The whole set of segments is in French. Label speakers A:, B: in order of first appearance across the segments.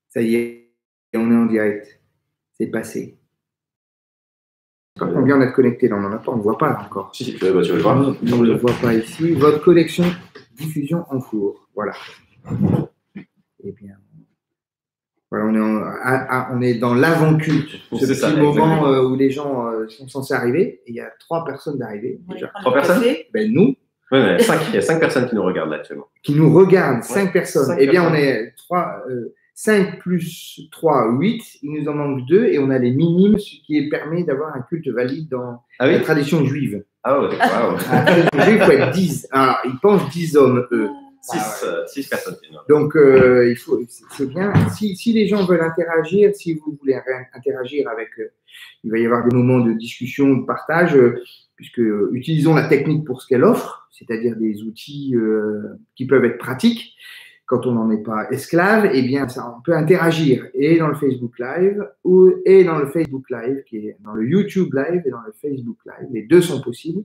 A: Ça y est, on est en direct. C'est passé. Combien on est connecté? Non, on n'en a pas, on ne voit pas encore.
B: Si, tu veux le voir.
A: On ne le voit pas ici. Votre connexion, diffusion en cours. Voilà. Eh bien, voilà, on est dans l'avant-culte. Ce petit moment où les gens sont censés arriver. Et il y a 3 personnes d'arrivée.
B: 3 personnes?
A: Ben, nous.
B: Oui, mais il y a 5 personnes qui nous regardent là actuellement.
A: Qui nous regardent, 5 personnes.
B: 5
A: eh bien,
B: personnes.
A: on est 5 plus 3, 8. Il nous en manque 2 et on a les minimes, ce qui permet d'avoir un culte valide dans la tradition juive.
B: Ah ouais, wow.
A: La tradition juive, il faut être 10. Alors, ils pensent 10 hommes, eux.
B: 6 personnes.
A: Donc, c'est bien. Si les gens veulent interagir, si vous voulez interagir avec, il va y avoir des moments de discussion, de partage, puisque utilisons la technique pour ce qu'elle offre, c'est-à-dire des outils qui peuvent être pratiques. Quand on n'en est pas esclave, eh bien, on peut interagir et dans le Facebook Live et dans le Facebook Live, qui est dans le YouTube Live et dans le Facebook Live. Les deux sont possibles.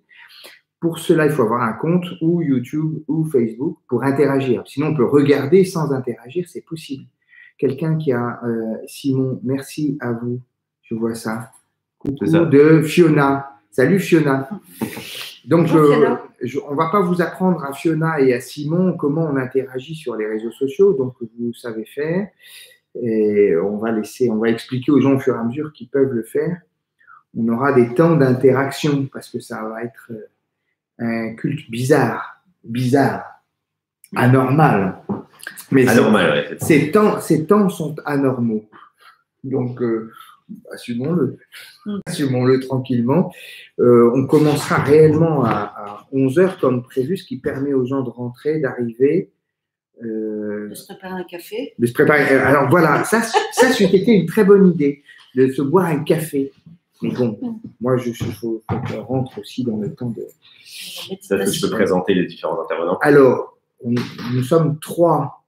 A: Pour cela, il faut avoir un compte ou YouTube ou Facebook pour interagir. Sinon, on peut regarder sans interagir, c'est possible. Quelqu'un qui a Simon, merci à vous. Je vois ça. Coucou de Fiona. Salut Fiona. Donc, on ne va pas vous apprendre à Fiona et à Simon comment on interagit sur les réseaux sociaux, donc vous savez faire. Et on va expliquer aux gens au fur et à mesure qu'ils peuvent le faire. On aura des temps d'interaction parce que ça va être un culte bizarre, anormal. Mais
B: anormal, ouais.
A: Ces temps sont anormaux. Donc, assumons-le. Assumons-le tranquillement. On commencera réellement à 11h comme prévu, ce qui permet aux gens de rentrer, d'arriver.
C: De se préparer un café.
A: De se préparer. Alors voilà, ça c'était une très bonne idée, de se boire un café. Mais bon, moi, il faut qu'on rentre aussi dans le temps de...
B: Peut-être que tu peux présenter les différents intervenants.
A: Alors, nous sommes 3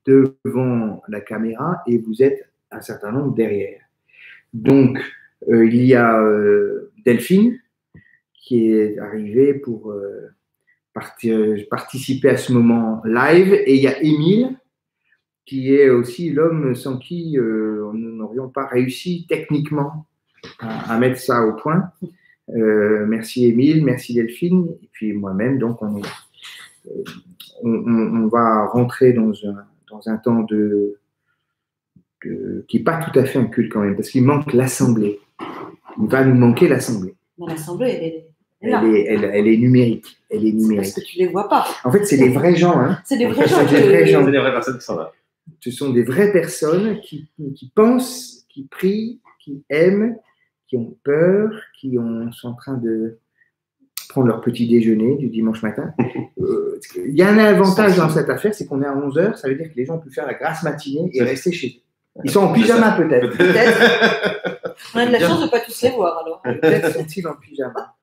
A: devant la caméra et vous êtes un certain nombre derrière. Donc, il y a Delphine qui est arrivée pour participer à ce moment live et il y a Émile qui est aussi l'homme sans qui nous n'aurions pas réussi techniquement à mettre ça au point. Merci Émile, merci Delphine, et puis moi-même. Donc, on va rentrer dans un temps qui n'est pas tout à fait un culte quand même, parce qu'il manque l'assemblée. Il va nous manquer l'assemblée.
C: L'assemblée,
A: elle est numérique. Elle est numérique.
C: Parce que tu ne les vois pas.
A: En fait, c'est des vrais gens. Hein.
C: C'est des vrais gens.
B: C'est des vraies personnes qui sont là.
A: Ce sont des vraies personnes qui pensent, qui prient, qui aiment, qui ont peur, qui sont en train de prendre leur petit déjeuner du dimanche matin. Il y a un avantage dans cette affaire, c'est qu'on est à 11h, ça veut dire que les gens peuvent faire la grasse matinée et rester chez eux. Ils sont en pyjama peut-être.
C: On a de la chance de ne pas tous les voir alors.
A: Peut-être sont-ils en pyjama.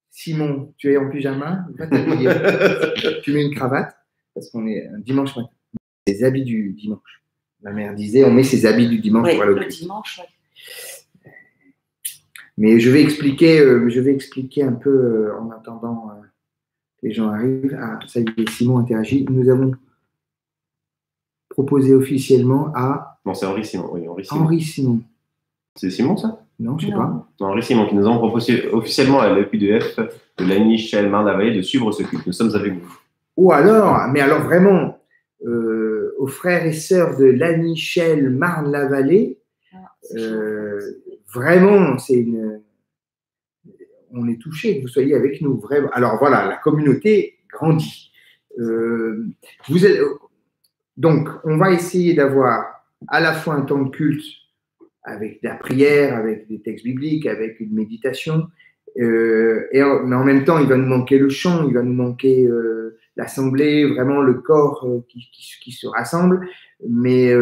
A: Simon, tu es en pyjama, va t'habiller. Tu mets une cravate, parce qu'on est un dimanche matin. Les habits du dimanche. Ma mère disait, on met ses habits du dimanche pour aller au culte.
C: Le dimanche, ouais.
A: Mais je vais expliquer un peu en attendant que les gens arrivent. Ah, ça y est, Simon interagit. Nous avons proposé officiellement à...
B: Non, c'est Henri Simon. Oui,
A: Henri Simon.
B: C'est Simon, ça?
A: Non, je ne sais pas.
B: Non, Henri Simon, qui nous avons proposé officiellement à l'EPDF de Lagny, Chelles, Marne-la-Vallée de suivre ce culte. Nous sommes avec vous.
A: Ou alors, mais alors vraiment... aux frères et sœurs de Lagny, Chelles, Marne-la-Vallée, vraiment, on est touchés que vous soyez avec nous, vraiment. Alors voilà, la communauté grandit. Donc, on va essayer d'avoir à la fois un temps de culte avec de la prière, avec des textes bibliques, avec une méditation, mais en même temps, il va nous manquer le chant, il va nous manquer l'assemblée, vraiment le corps qui se rassemble. Mais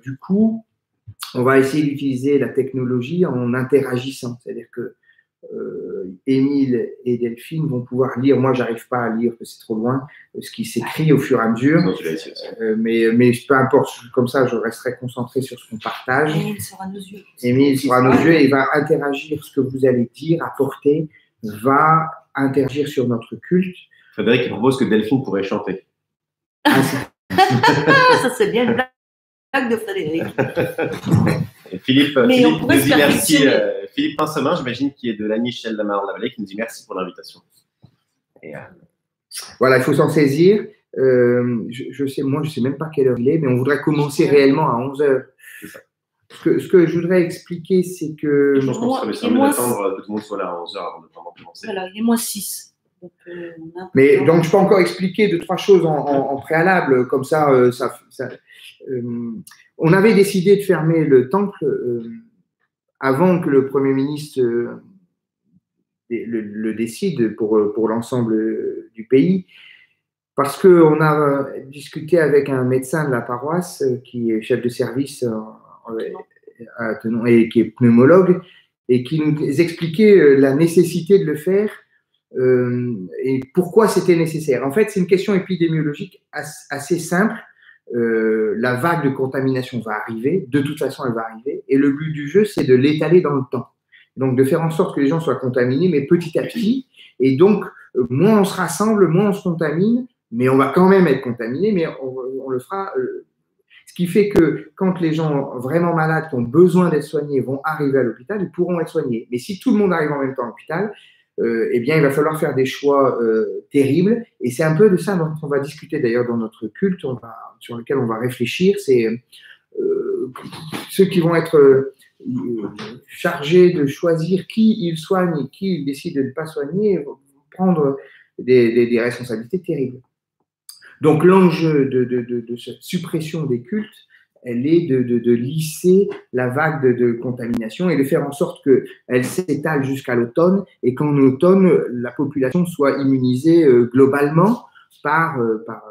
A: du coup, on va essayer d'utiliser la technologie en interagissant. C'est-à-dire que Émile et Delphine vont pouvoir lire. Moi, j'arrive pas à lire parce que c'est trop loin, ce qui s'écrit au fur et à mesure.
B: Non, tu l'as ici aussi.
A: Mais peu importe, comme ça, je resterai concentré sur ce qu'on partage.
C: Émile sera nos yeux.
A: Émile sera nos yeux et il va interagir ce que vous allez dire, apporter, va interagir sur notre culte.
B: Frédéric propose que Delphine pourrait chanter.
A: Ah,
C: Ça, c'est bien une blague de Frédéric.
B: Et Philippe,
C: Mais
B: Philippe
C: on pourrait
B: nous
C: se
B: dit merci.
C: perfectionner.
B: Philippe Pinsemin, j'imagine, qui est de l'Annie Michel Lamar-Lavallée, qui nous dit merci pour l'invitation. Et,
A: voilà, il faut s'en saisir. Je sais même pas quelle heure il est, mais on voudrait commencer réellement à 11 heures.
B: C'est ça.
A: Ce que je voudrais expliquer, c'est que…
B: Je pense qu'on serait mieux d'attendre que tout le monde soit là à 11h avant de vraiment commencer.
C: Voilà, il est moins 6. Donc,
A: mais donc, je peux encore expliquer 2-3 choses en préalable, comme ça, on avait décidé de fermer le temple avant que le Premier ministre le décide pour l'ensemble du pays, parce qu'on a discuté avec un médecin de la paroisse qui est chef de service à Tenon et qui est pneumologue, et qui nous expliquait la nécessité de le faire et pourquoi c'était nécessaire. En fait, c'est une question épidémiologique assez simple. La vague de contamination va arriver, de toute façon elle va arriver, et le but du jeu, c'est de l'étaler dans le temps. Donc de faire en sorte que les gens soient contaminés, mais petit à petit, et donc moins on se rassemble, moins on se contamine, mais on va quand même être contaminé, mais on le fera. Ce qui fait que quand les gens vraiment malades qui ont besoin d'être soignés vont arriver à l'hôpital, ils pourront être soignés. Mais si tout le monde arrive en même temps à l'hôpital, eh bien, il va falloir faire des choix terribles. Et c'est un peu de ça dont on va discuter d'ailleurs dans notre culte, sur lequel on va réfléchir. C'est ceux qui vont être chargés de choisir qui ils soignent et qui ils décident de ne pas soigner, vont prendre des responsabilités terribles. Donc, l'enjeu de cette suppression des cultes, elle est de lisser la vague de contamination et de faire en sorte qu'elle s'étale jusqu'à l'automne et qu'en automne, la population soit immunisée globalement par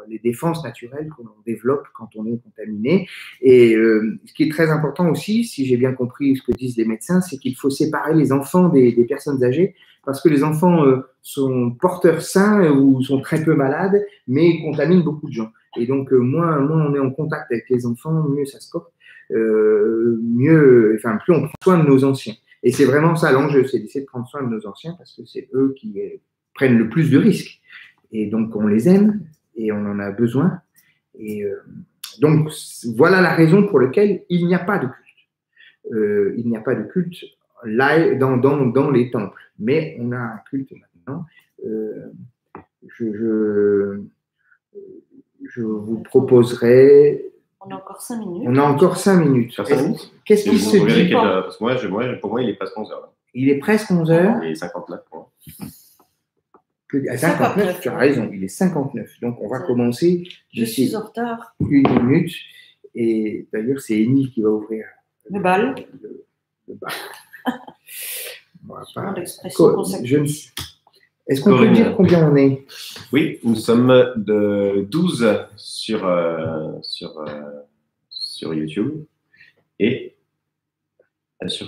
A: les défenses naturelles que l'on développe quand on est contaminé. Et ce qui est très important aussi, si j'ai bien compris ce que disent les médecins, c'est qu'il faut séparer les enfants des personnes âgées, parce que les enfants sont porteurs sains ou sont très peu malades, mais contaminent beaucoup de gens. Et donc, moins on est en contact avec les enfants, mieux ça se porte, plus on prend soin de nos anciens. Et c'est vraiment ça l'enjeu, c'est d'essayer de prendre soin de nos anciens, parce que c'est eux qui prennent le plus de risques. Et donc, on les aime et on en a besoin. Et donc, voilà la raison pour laquelle il n'y a pas de culte. Il n'y a pas de culte là, dans les temples. Mais on a un culte maintenant. Je vous proposerai…
C: On a encore 5 minutes.
A: On a encore 5 minutes. Qu'est-ce qui se dit?
B: Parce que pour moi, il est presque 11h.
A: Il est presque 11h.
B: Il est 59 pour moi.
A: À 59, tu as raison, il est 59. Donc, on va commencer.
C: Je suis en retard.
A: 1 minute. Et d'ailleurs, c'est Émile qui va ouvrir
C: le bal.
A: Le bal. Est-ce qu'on peut dire combien on est?
B: Oui, nous sommes de 12 sur YouTube et sur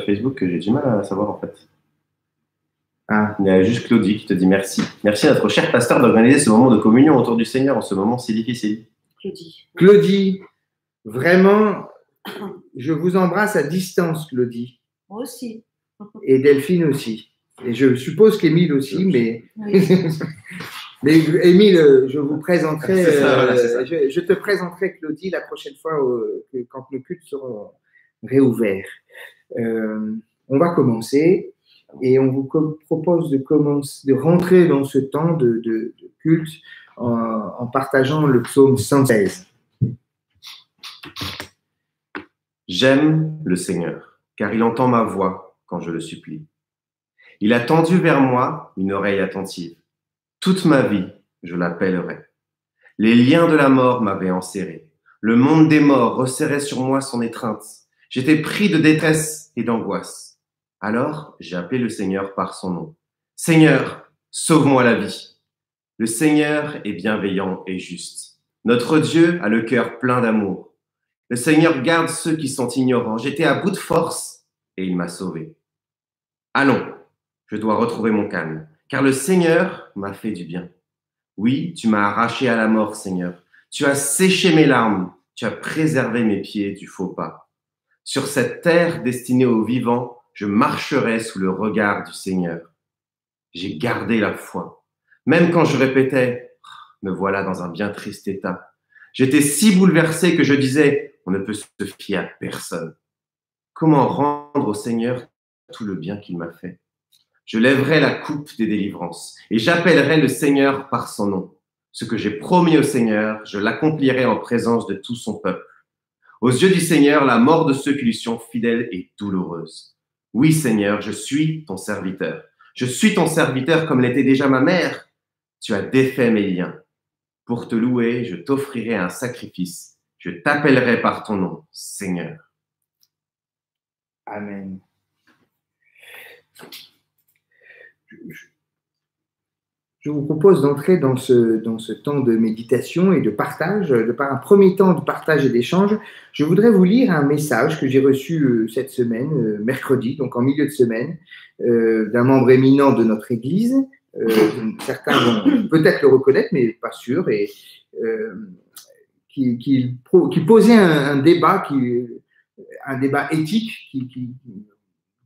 B: Facebook, que j'ai du mal à savoir en fait.
A: Ah.
B: Il y a juste Claudie qui te dit merci. Merci à notre cher pasteur d'organiser ce moment de communion autour du Seigneur en ce moment si difficile.
A: Claudie, vraiment, je vous embrasse à distance, Claudie.
C: Moi aussi.
A: Et Delphine aussi. Et je suppose qu'Émile aussi, mais… Oui. Mais Émile, je vous présenterai…
B: ça.
A: Je te présenterai Claudie la prochaine fois quand nos cultes seront réouverts. On va commencer. Et on vous propose de rentrer dans ce temps de culte en partageant le psaume 116.
B: J'aime le Seigneur, car il entend ma voix quand je le supplie. Il a tendu vers moi une oreille attentive. Toute ma vie, je l'appellerai. Les liens de la mort m'avaient enserré. Le monde des morts resserrait sur moi son étreinte. J'étais pris de détresse et d'angoisse. Alors, j'ai appelé le Seigneur par son nom. Seigneur, sauve-moi la vie. Le Seigneur est bienveillant et juste. Notre Dieu a le cœur plein d'amour. Le Seigneur garde ceux qui sont ignorants. J'étais à bout de force et il m'a sauvé. Allons, je dois retrouver mon calme, car le Seigneur m'a fait du bien. Oui, tu m'as arraché à la mort, Seigneur. Tu as séché mes larmes. Tu as préservé mes pieds du faux pas. Sur cette terre destinée aux vivants, je marcherai sous le regard du Seigneur. J'ai gardé la foi. Même quand je répétais « me voilà dans un bien triste état. J'étais si bouleversé que je disais, on ne peut se fier à personne. Comment rendre au Seigneur tout le bien qu'il m'a fait? Je lèverai la coupe des délivrances et j'appellerai le Seigneur par son nom. Ce que j'ai promis au Seigneur, je l'accomplirai en présence de tout son peuple. Aux yeux du Seigneur, la mort de ceux qui lui sont fidèles est douloureuse. Oui, Seigneur, je suis ton serviteur. Je suis ton serviteur comme l'était déjà ma mère. Tu as défait mes liens. Pour te louer, je t'offrirai un sacrifice. Je t'appellerai par ton nom, Seigneur.
A: Amen. Je vous propose d'entrer dans ce temps de méditation et de partage. Par un premier temps de partage et d'échange, je voudrais vous lire un message que j'ai reçu cette semaine, mercredi, donc en milieu de semaine, d'un membre éminent de notre Église. Certains vont peut-être le reconnaître, mais pas sûr, et qui posait un débat éthique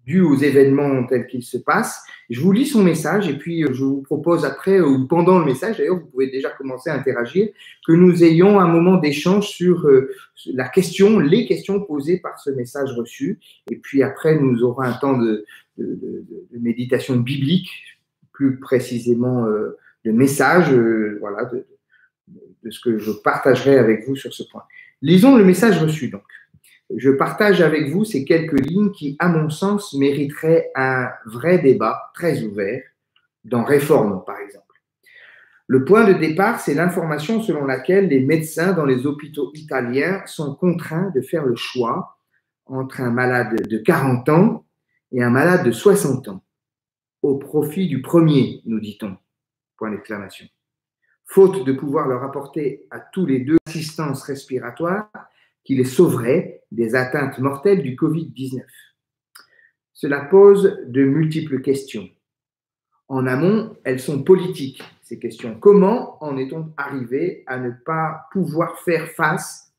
A: dû aux événements tels qu'ils se passent. Je vous lis son message et puis je vous propose après ou pendant le message, d'ailleurs vous pouvez déjà commencer à interagir, que nous ayons un moment d'échange sur les questions posées par ce message reçu. Et puis après, nous aurons un temps de méditation biblique, plus précisément de message, voilà, de ce que je partagerai avec vous sur ce point. Lisons le message reçu donc. Je partage avec vous ces quelques lignes qui, à mon sens, mériteraient un vrai débat très ouvert, dans Réforme, par exemple. Le point de départ, c'est l'information selon laquelle les médecins dans les hôpitaux italiens sont contraints de faire le choix entre un malade de 40 ans et un malade de 60 ans, au profit du premier, nous dit-on. Point d'exclamation. Faute de pouvoir leur apporter à tous les deux assistance respiratoire, qui les sauverait des atteintes mortelles du Covid-19. Cela pose de multiples questions. En amont, elles sont politiques, ces questions. Comment en est-on arrivé à ne pas pouvoir faire face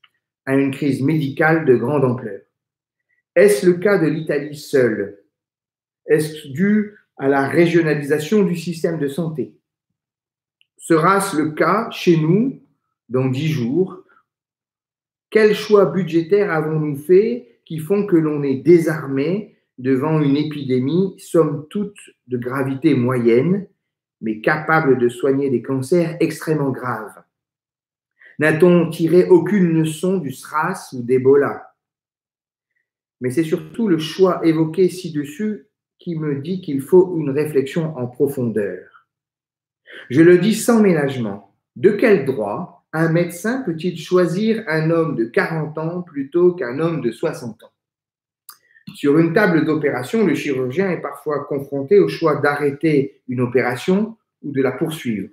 A: à une crise médicale de grande ampleur? Est-ce le cas de l'Italie seule? Est-ce dû à la régionalisation du système de santé? Sera-ce le cas chez nous dans 10 jours? Quels choix budgétaires avons-nous fait qui font que l'on est désarmé devant une épidémie, somme toute de gravité moyenne, mais capable de soigner des cancers extrêmement graves? N'a-t-on tiré aucune leçon du SRAS ou d'Ebola? Mais c'est surtout le choix évoqué ci-dessus qui me dit qu'il faut une réflexion en profondeur. Je le dis sans ménagement. De quel droit un médecin peut-il choisir un homme de 40 ans plutôt qu'un homme de 60 ans? Sur une table d'opération, le chirurgien est parfois confronté au choix d'arrêter une opération ou de la poursuivre.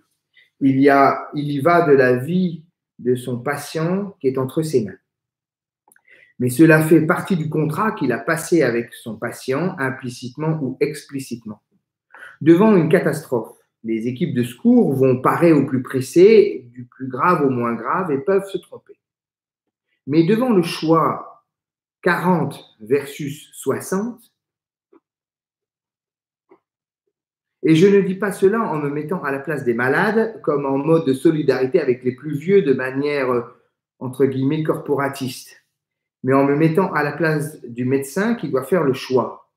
A: Il y va de la vie de son patient qui est entre ses mains. Mais cela fait partie du contrat qu'il a passé avec son patient, implicitement ou explicitement. Devant une catastrophe, les équipes de secours vont parer au plus pressé, du plus grave au moins grave, et peuvent se tromper. Mais devant le choix 40 versus 60, et je ne dis pas cela en me mettant à la place des malades, comme en mode de solidarité avec les plus vieux de manière, entre guillemets, corporatiste, mais en me mettant à la place du médecin qui doit faire le choix.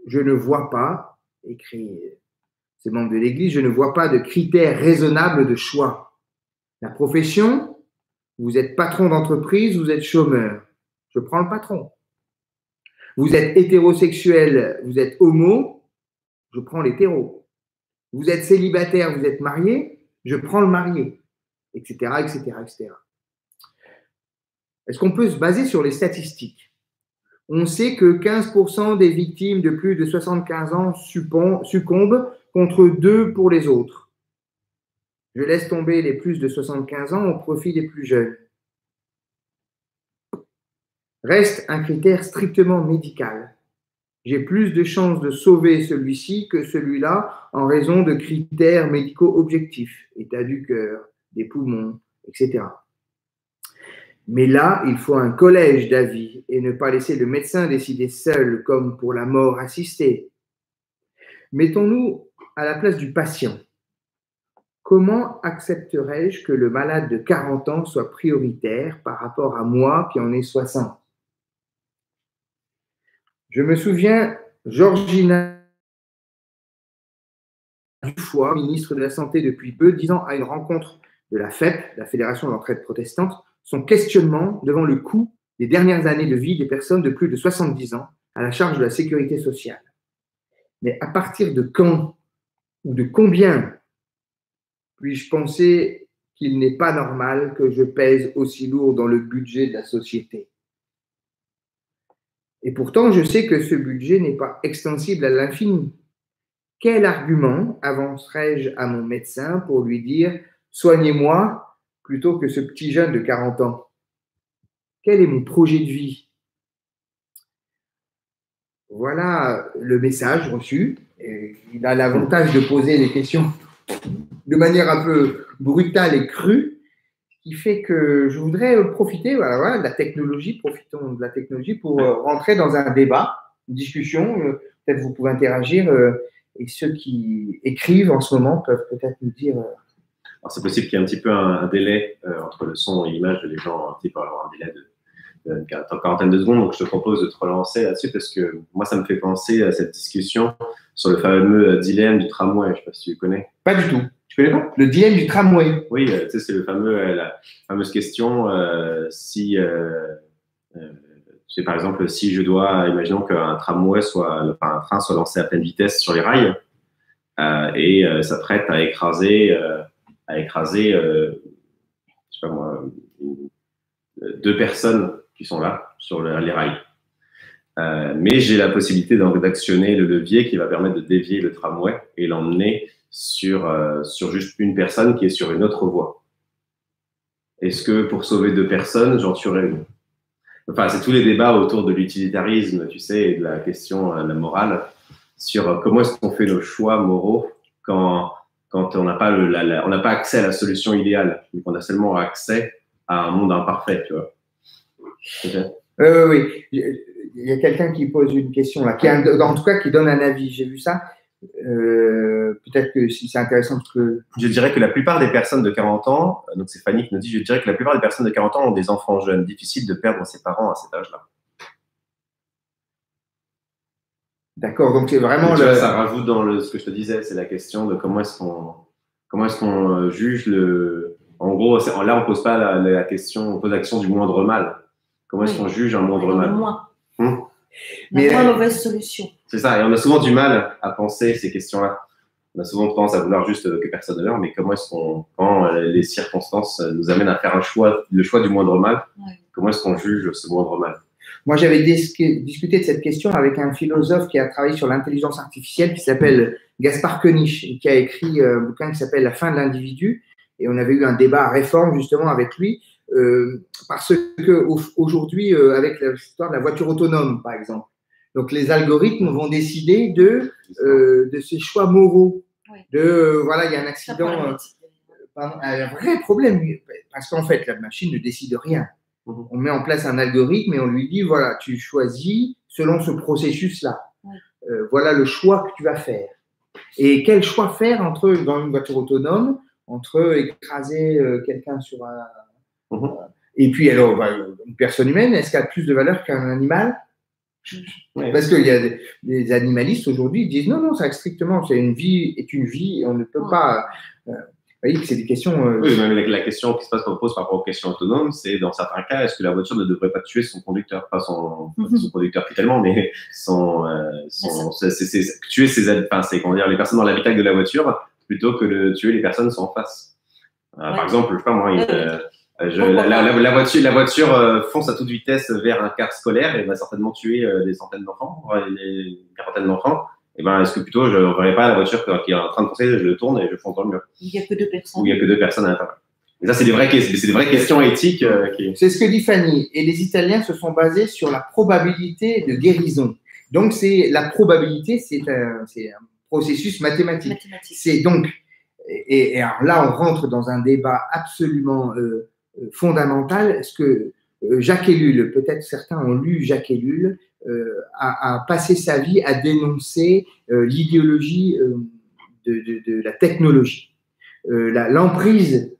A: Je ne vois pas, écrit ces membres de l'Église, je ne vois pas de critères raisonnables de choix. La profession, vous êtes patron d'entreprise, vous êtes chômeur. Je prends le patron. Vous êtes hétérosexuel, vous êtes homo, je prends l'hétéro. Vous êtes célibataire, vous êtes marié, je prends le marié, etc., etc., etc. Est-ce qu'on peut se baser sur les statistiques? On sait que 15% des victimes de plus de 75 ans succombent contre 2 pour les autres. Je laisse tomber les plus de 75 ans au profit des plus jeunes. Reste un critère strictement médical. J'ai plus de chances de sauver celui-ci que celui-là en raison de critères médicaux objectifs, état du cœur, des poumons, etc. Mais là, il faut un collège d'avis et ne pas laisser le médecin décider seul comme pour la mort assistée. Mettons-nous à la place du patient. comment accepterais-je que le malade de 40 ans soit prioritaire par rapport à moi qui en ai 60? Je me souviens, Georgina Dufoy, ministre de la Santé depuis peu, disant à une rencontre de la FEP, la Fédération de l'entraide protestante, son questionnement devant le coût des dernières années de vie des personnes de plus de 70 ans à la charge de la sécurité sociale. Mais à partir de quand ou de combien puis-je penser qu'il n'est pas normal que je pèse aussi lourd dans le budget de la société? Et pourtant, je sais que ce budget n'est pas extensible à l'infini. Quel argument avancerai-je à mon médecin pour lui dire « soignez-moi » plutôt que ce petit jeune de 40 ans? Quel est mon projet de vie? Voilà le message reçu. Et il a l'avantage de poser les questions de manière un peu brutale et crue, qui fait que je voudrais profiter de la technologie, profitons de la technologie pour rentrer dans un débat, une discussion. Peut-être vous pouvez interagir et ceux qui écrivent en ce moment peuvent peut-être nous dire.
B: Alors c'est possible qu'il y ait un petit peu un délai entre le son et l'image. Les gens peuvent avoir un délai de quarantaine de secondes, donc je te propose de te relancer là-dessus parce que moi ça me fait penser à cette discussion sur le fameux dilemme du tramway. Je ne sais pas si tu le connais.
A: Pas du tout.
B: Tu connais pas?
A: Le dilemme du tramway.
B: Oui, tu sais, c'est la fameuse question si, par exemple, si je dois, imaginons qu'un tramway un train soit lancé à pleine vitesse sur les rails et s'apprête à écraser, je sais pas moi, 2 personnes qui sont là sur les rails. Mais j'ai la possibilité d'actionner le levier qui va permettre de dévier le tramway et l'emmener sur juste une personne qui est sur une autre voie. Est-ce que pour sauver 2 personnes, j'en tuerais une? Enfin, c'est tous les débats autour de l'utilitarisme, tu sais, et de la question de la morale, sur comment est-ce qu'on fait nos choix moraux quand on n'a pas, on n'a pas accès à la solution idéale, donc on a seulement accès à un monde imparfait, tu vois. Okay.
A: Oui, il y a quelqu'un qui pose une question là, en tout cas qui donne un avis, j'ai vu ça. Peut-être que si c'est intéressant parce que…
B: Je dirais que la plupart des personnes de 40 ans, donc c'est Fanny qui nous dit, je dirais que la plupart des personnes de 40 ans ont des enfants jeunes, difficile de perdre ses parents à cet âge-là.
A: D'accord, donc c'est vraiment…
B: Ça rajoute dans ce que je te disais, c'est la question de comment est-ce qu'on juge le… En gros, là on pose pas la question, on pose la question du moindre mal. Comment est-ce qu'on juge un moindre mal?
C: Mais la moins mauvaise solution.
B: C'est ça, et on a souvent du mal à penser ces questions-là. On a souvent tendance à vouloir juste que personne ne meure, mais comment est-ce quand les circonstances nous amènent à faire le choix du moindre mal, comment est-ce qu'on juge ce moindre mal?
A: Moi, j'avais discuté de cette question avec un philosophe qui a travaillé sur l'intelligence artificielle qui s'appelle Gaspard Koenig, qui a écrit un bouquin qui s'appelle La fin de l'individu. Et on avait eu un débat à Réforme justement avec lui, parce qu'aujourd'hui, avec l'histoire de la voiture autonome, par exemple, donc les algorithmes vont décider de ces choix moraux.
C: Oui.
A: Voilà, il y a un accident, un vrai problème, parce qu'en fait, la machine ne décide rien. On met en place un algorithme et on lui dit, voilà, tu choisis selon ce processus-là.
C: Oui.
A: Voilà le choix que tu vas faire. Et quel choix faire dans une voiture autonome, entre écraser quelqu'un sur un… Et puis, alors, une personne humaine, est-ce qu'elle a plus de valeur qu'un animal? Parce qu'il y a des animalistes aujourd'hui qui disent non, ça strictement, une vie est une vie, et on ne peut pas… vous voyez que c'est des questions…
B: Oui, même la question qui se pose par rapport aux questions autonomes, c'est dans certains cas, est-ce que la voiture ne devrait pas tuer son conducteur? Pas son conducteur tellement, mais tuer les personnes dans l'habitacle de la voiture plutôt que de tuer les personnes qui sont en face. Par exemple, je sais pas moi, la voiture fonce à toute vitesse vers un car scolaire et va certainement tuer des centaines d'enfants, une quarantaine d'enfants. Et est-ce que plutôt je ne verrais pas la voiture qui est en train de foncer, je le tourne et je fonce dans le mur?
C: Il n'y a que 2 personnes.
B: Ou il n'y a que 2 personnes à l'intérieur. Et ça, c'est des vraies questions éthiques.
A: C'est ce que dit Fanny. Et les Italiens se sont basés sur la probabilité de guérison. Donc, la probabilité, c'est un processus mathématique. C'est donc… Et alors là, on rentre dans un débat absolument fondamental. Est-ce que Jacques Ellul, peut-être certains ont lu Jacques Ellul, a passé sa vie à dénoncer l'idéologie de la technologie. l'emprise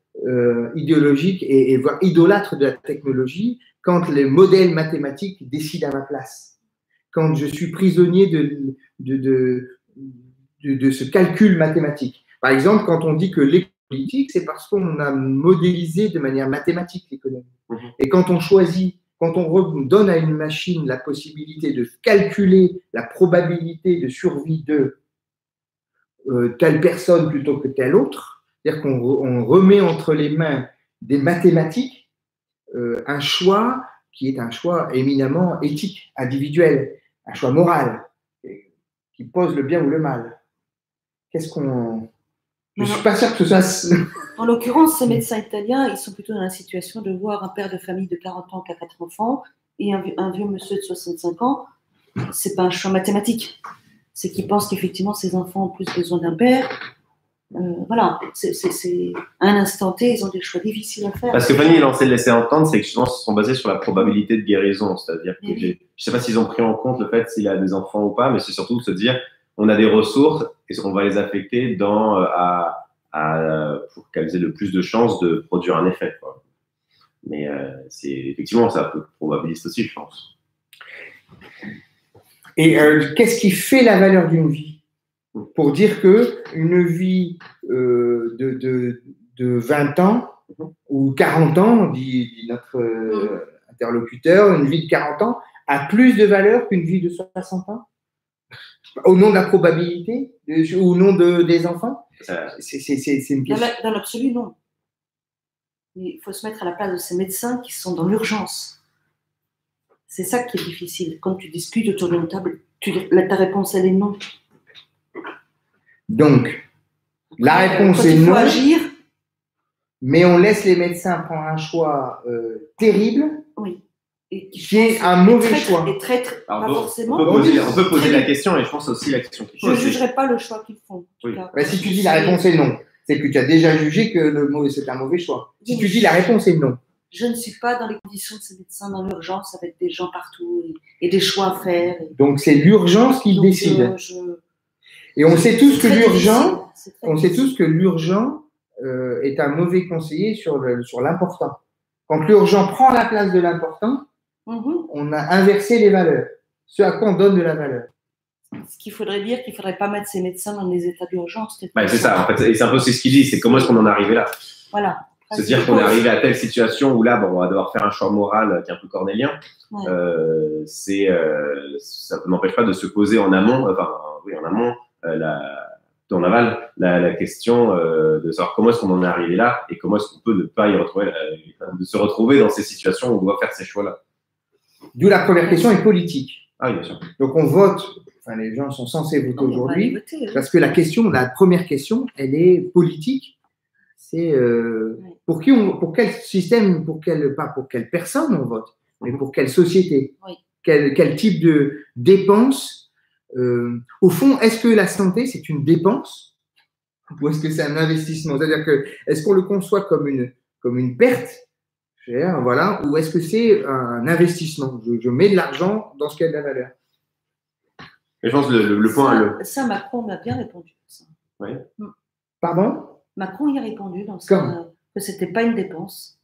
A: idéologique et voire idolâtre de la technologie quand les modèles mathématiques décident à ma place, quand je suis prisonnier de ce calcul mathématique. Par exemple, quand on dit que l'économie politique, c'est parce qu'on a modélisé de manière mathématique l'économie. Et quand on choisit, quand on donne à une machine la possibilité de calculer la probabilité de survie de telle personne plutôt que telle autre, c'est-à-dire qu'on remet entre les mains des mathématiques un choix qui est un choix éminemment éthique, individuel, un choix moral, qui pose le bien ou le mal. Qu'est-ce qu'on... Je ne suis pas sûr que ce soit...
C: En l'occurrence, ces médecins italiens, ils sont plutôt dans la situation de voir un père de famille de 40 ans qui a 4 enfants et un vieux monsieur de 65 ans. Ce n'est pas un choix mathématique. C'est qu'ils pensent qu'effectivement, ces enfants ont plus besoin d'un père. Voilà, c'est à un instant T, ils ont des choix difficiles à faire.
B: Parce que Fanny lancé de laisser entendre, c'est que je pense qu'ils sont basés sur la probabilité de guérison. C'est-à-dire que je ne sais pas s'ils ont pris en compte le fait s'il a des enfants ou pas, mais c'est surtout de se dire on a des ressources et on va les affecter pour qu'elles aient le plus de chances de produire un effet, quoi. Mais effectivement, c'est un peu probabiliste aussi, je pense.
A: Et qu'est-ce qui fait la valeur d'une vie? Pour dire qu'une vie de 20 ans ou 40 ans, dit notre interlocuteur, une vie de 40 ans a plus de valeur qu'une vie de 60 ans? Au nom de la probabilité ou au nom des enfants? C'est une question.
C: Dans l'absolu, non. Mais il faut se mettre à la place de ces médecins qui sont dans l'urgence. C'est ça qui est difficile. Quand tu discutes autour d'une table, ta réponse, elle est non.
A: Donc, la réponse est
C: il faut
A: non,
C: agir,
A: mais on laisse les médecins prendre un choix terrible,
C: oui. Et
A: qui est un mauvais choix.
C: Et pas forcément.
B: On peut poser la question, et je pense aussi la question.
C: Je ne jugerai pas le choix qu'ils font.
B: Oui.
A: Mais si tu dis la réponse est non, c'est que tu as déjà jugé que c'est un mauvais choix. Si tu dis la réponse est non.
C: Je ne suis pas dans les conditions de ces médecins dans l'urgence avec des gens partout et des choix à faire.
A: Donc c'est l'urgence qui décide. Et on sait tous que l'urgent, est un mauvais conseiller sur l'important. Quand l'urgent prend la place de l'important, on a inversé les valeurs. Ce à quoi on donne de la valeur.
C: Ce qu'il faudrait dire qu'il ne faudrait pas mettre ces médecins dans des états d'urgence.
B: C'est ça, en fait. Et c'est un peu ce qu'il dit, c'est comment est-ce qu'on en est arrivé là.
C: Voilà.
B: Se dire qu'on est arrivé à telle situation où là, on va devoir faire un choix moral qui est un peu cornélien. Ouais. Ça n'empêche pas de se poser en amont, en aval, la question de savoir comment est-ce qu'on en est arrivé là et comment est-ce qu'on peut ne pas y retrouver, de se retrouver dans ces situations où on doit faire ces choix-là.
A: D'où la première question est politique.
B: Ah oui, bien sûr.
A: Donc on vote, les gens sont censés voter aujourd'hui, parce que la première question, elle est politique. C'est pour quel système, pas pour quelle personne on vote, mais pour quelle société, quel type de dépenses. Au fond, est-ce que la santé, c'est une dépense ou est-ce que c'est un investissement? C'est-à-dire que est-ce qu'on le conçoit comme une perte, voilà, ou est-ce que c'est un investissement? Je mets de l'argent dans ce qui a de la valeur.
B: Et je pense que le point...
C: Ça, Macron m'a bien répondu. Ça.
B: Oui.
A: Pardon?
C: Macron y a répondu dans ça, que ce n'était pas une dépense.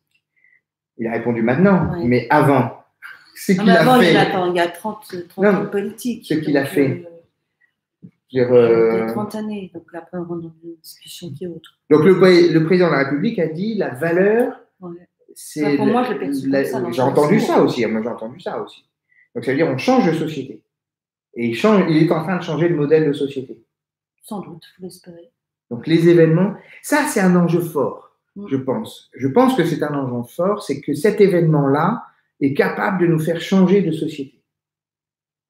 A: Il a répondu maintenant, mais avant.
C: Il y a 30 ans de politique.
A: Ce qu'il a fait.
C: Il y a 30 années, donc après on rentre dans une discussion qui est autre.
A: Donc le président de la République a dit la valeur, c'est...
C: Pour moi, je l'ai perçu comme ça.
A: J'ai entendu ça aussi. Moi, j'ai entendu ça aussi. Donc ça veut dire on change de société. Et il est en train de changer le modèle de société.
C: Sans doute, il faut l'espérer.
A: Donc les événements, ça c'est un enjeu fort, je pense. Je pense que c'est un enjeu fort, c'est que cet événement-là est capable de nous faire changer de société.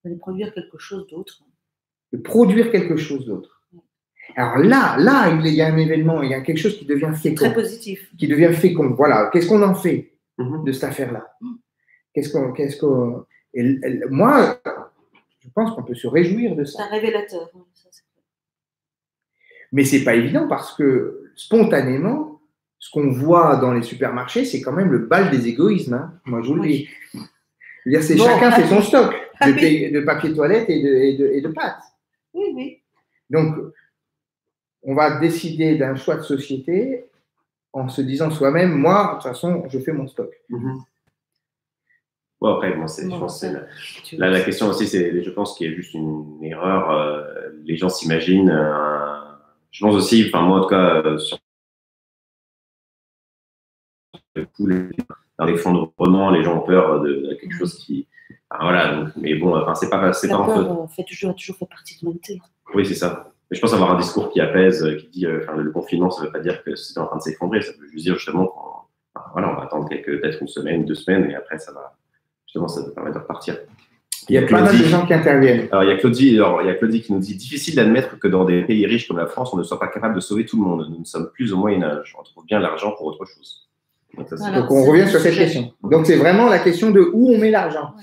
C: De produire quelque chose d'autre.
A: De produire quelque chose d'autre. Alors là, il y a un événement, il y a quelque chose qui devient fécond.
C: Très positif.
A: Qui devient fécond. Voilà. Qu'est-ce qu'on en fait de cette affaire-là? Moi, je pense qu'on peut se réjouir de ça.
C: C'est un révélateur.
A: Mais c'est pas évident parce que spontanément, ce qu'on voit dans les supermarchés, c'est quand même le bal des égoïsmes. Hein. Moi, je vous le dis. Je veux dire, chacun fait son stock de papier toilette et de pâtes.
C: Oui.
A: Donc, on va décider d'un choix de société en se disant soi-même, moi, de toute façon, je fais mon stock.
B: Bon, après, bon, je pense que la question aussi, je pense qu'il y a juste une erreur. Les gens s'imaginent. Je pense aussi, enfin, moi, en tout cas, sur le coup, dans l'effondrement, les gens ont peur de quelque chose qui. Enfin, voilà, donc, mais bon, enfin, c'est pas en fait.
C: La peur a toujours fait partie de l'humanité.
B: Oui, c'est ça. Mais je pense avoir un discours qui apaise, qui dit le confinement, ça ne veut pas dire que c'est en train de s'effondrer. Ça veut juste dire justement on va attendre peut-être une semaine, 2 semaines, et après, ça va. Justement, ça va permettre de repartir.
A: Il y a pas mal de gens qui interviennent.
B: Alors, il y a Claudie qui nous dit « Difficile d'admettre que dans des pays riches comme la France, on ne soit pas capable de sauver tout le monde. Nous sommes plus au Moyen-Âge. On trouve bien l'argent pour autre chose. »
A: Donc, on revient sur cette question. Donc, c'est vraiment la question de où on met l'argent.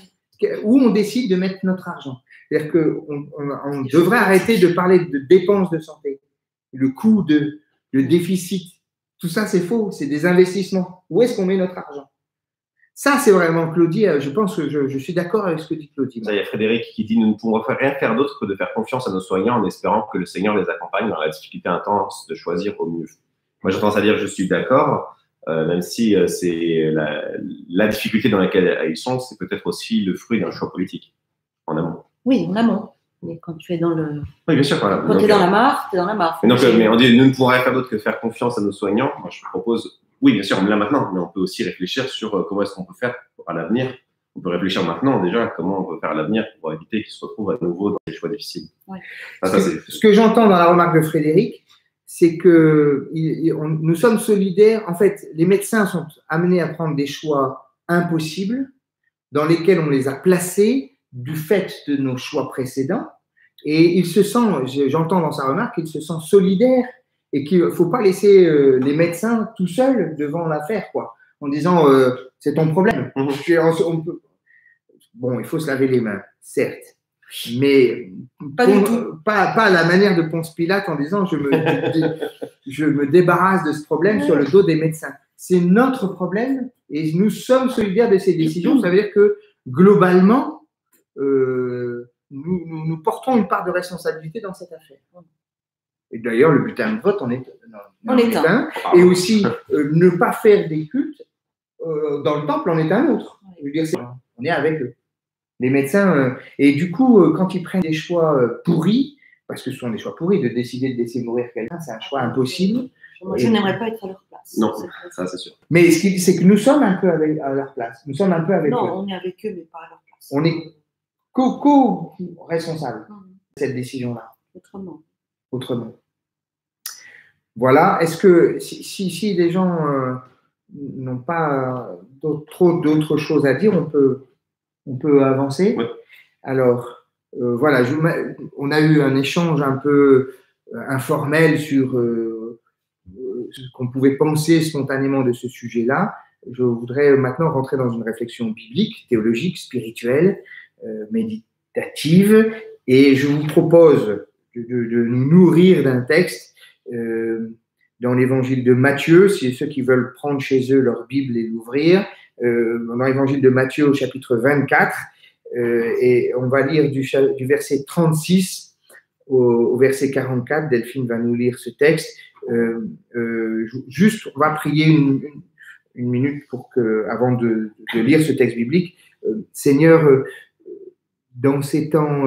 A: Où on décide de mettre notre argent. C'est-à-dire qu'on devrait arrêter de parler de dépenses de santé. Le coût le déficit. Tout ça, c'est faux. C'est des investissements. Où est-ce qu'on met notre argent? Ça, c'est vraiment Claudie. Je pense que je suis d'accord avec ce que dit Claudie.
B: Il y a Frédéric qui dit « Nous ne pouvons rien faire d'autre que de faire confiance à nos soignants en espérant que le Seigneur les accompagne dans la difficulté intense de choisir au mieux. » Moi, j'ai tendance à dire « Je suis d'accord ». Même si c'est la difficulté dans laquelle ils sont, c'est peut-être aussi le fruit d'un choix politique en amont.
C: Oui, en amont. Mais quand tu es dans le.
B: Oui, bien sûr. Voilà.
C: Quand tu es dans la mare, tu es dans la mare.
B: Mais on dit nous ne pourrons rien faire d'autre que faire confiance à nos soignants. Moi, je propose, oui, bien sûr, là maintenant, mais on peut aussi réfléchir sur comment est-ce qu'on peut faire à l'avenir. On peut réfléchir maintenant déjà comment on peut faire à l'avenir pour éviter qu'ils se retrouvent à nouveau dans des choix difficiles.
C: Ouais.
A: Ce que j'entends dans la remarque de Frédéric, c'est que nous sommes solidaires. En fait, les médecins sont amenés à prendre des choix impossibles dans lesquels on les a placés du fait de nos choix précédents. Et il se sent, j'entends dans sa remarque, qu'il se sent solidaire et qu'il ne faut pas laisser les médecins tout seuls devant l'affaire, quoi, en disant c'est ton problème. Bon, il faut se laver les mains, certes. Mais pas à la manière de Ponce Pilate en disant je me débarrasse de ce problème sur le dos des médecins. C'est notre problème et nous sommes solidaires de ces décisions. Ça veut dire que globalement, nous portons une part de responsabilité dans cette affaire. Et d'ailleurs, le butin de vote en est un. Et aussi, ne pas faire des cultes dans le temple en est un autre. Je veux dire, on est avec eux. Les médecins, et du coup, quand ils prennent des choix pourris, parce que ce sont des choix pourris, de décider de laisser mourir quelqu'un, c'est un choix impossible.
C: Moi, je n'aimerais pas être à leur place.
B: Non, ça c'est sûr.
A: Mais c'est que nous sommes un peu à leur place. Nous sommes un peu avec eux.
C: Non, on est avec eux, mais pas à leur place.
A: On est co-responsables de cette décision-là. Autrement. Voilà. Est-ce que si les gens n'ont pas trop d'autres choses à dire, on peut avancer.
B: Oui.
A: Alors, voilà, on a eu un échange un peu informel sur ce qu'on pouvait penser spontanément de ce sujet-là. Je voudrais maintenant rentrer dans une réflexion biblique, théologique, spirituelle, méditative, et je vous propose de nous nourrir d'un texte dans l'évangile de Matthieu, si ceux qui veulent prendre chez eux leur Bible et l'ouvrir, dans l'évangile de Matthieu au chapitre 24, et on va lire du verset 36 au verset 44. Delphine va nous lire ce texte. Juste, on va prier une minute avant de lire ce texte biblique. Seigneur, dans ces temps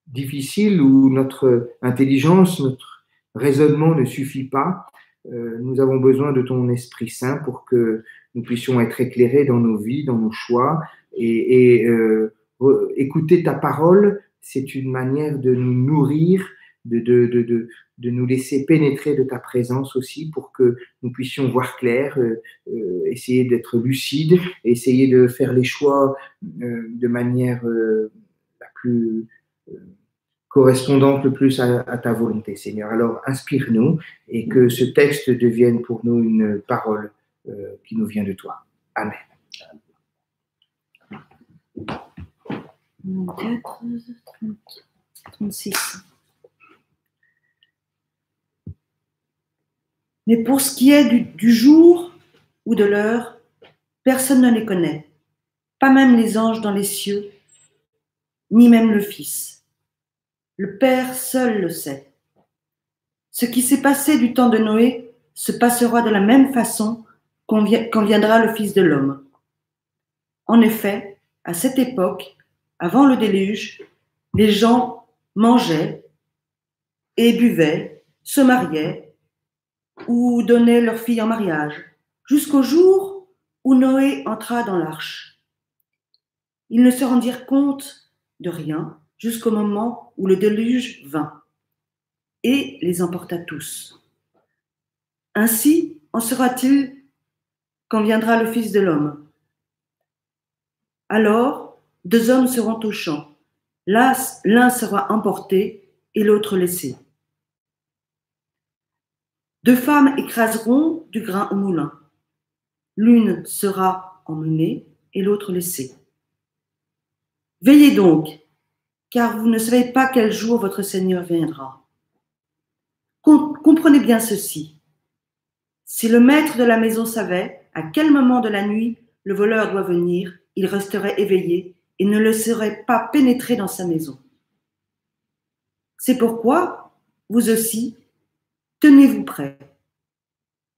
A: difficiles où notre intelligence, notre raisonnement ne suffit pas, nous avons besoin de ton Esprit Saint pour que nous puissions être éclairés dans nos vies, dans nos choix, et écouter ta parole, c'est une manière de nous nourrir, de nous laisser pénétrer de ta présence aussi pour que nous puissions voir clair, essayer d'être lucides, essayer de faire les choix de manière la plus correspondante le plus à ta volonté, Seigneur. Alors, inspire-nous et que ce texte devienne pour nous une parole qui nous vient de toi. Amen.
C: 4, 36. Mais pour ce qui est du jour ou de l'heure, personne ne les connaît, pas même les anges dans les cieux, ni même le Fils. Le Père seul le sait. Ce qui s'est passé du temps de Noé se passera de la même façon quand viendra le Fils de l'homme. En effet, à cette époque, avant le déluge, les gens mangeaient et buvaient, se mariaient ou donnaient leurs filles en mariage, jusqu'au jour où Noé entra dans l'arche. Ils ne se rendirent compte de rien jusqu'au moment où le déluge vint et les emporta tous. Ainsi en sera-t-il quand viendra le Fils de l'homme. Alors, 2 hommes seront au champ. L'un sera emporté et l'autre laissé. 2 femmes écraseront du grain au moulin. L'une sera emmenée et l'autre laissée. Veillez donc, car vous ne savez pas quel jour votre Seigneur viendra. Comprenez bien ceci. Si le maître de la maison savait à quel moment de la nuit le voleur doit venir, il resterait éveillé et ne le laisserait pas pénétrer dans sa maison. C'est pourquoi, vous aussi, tenez-vous prêts,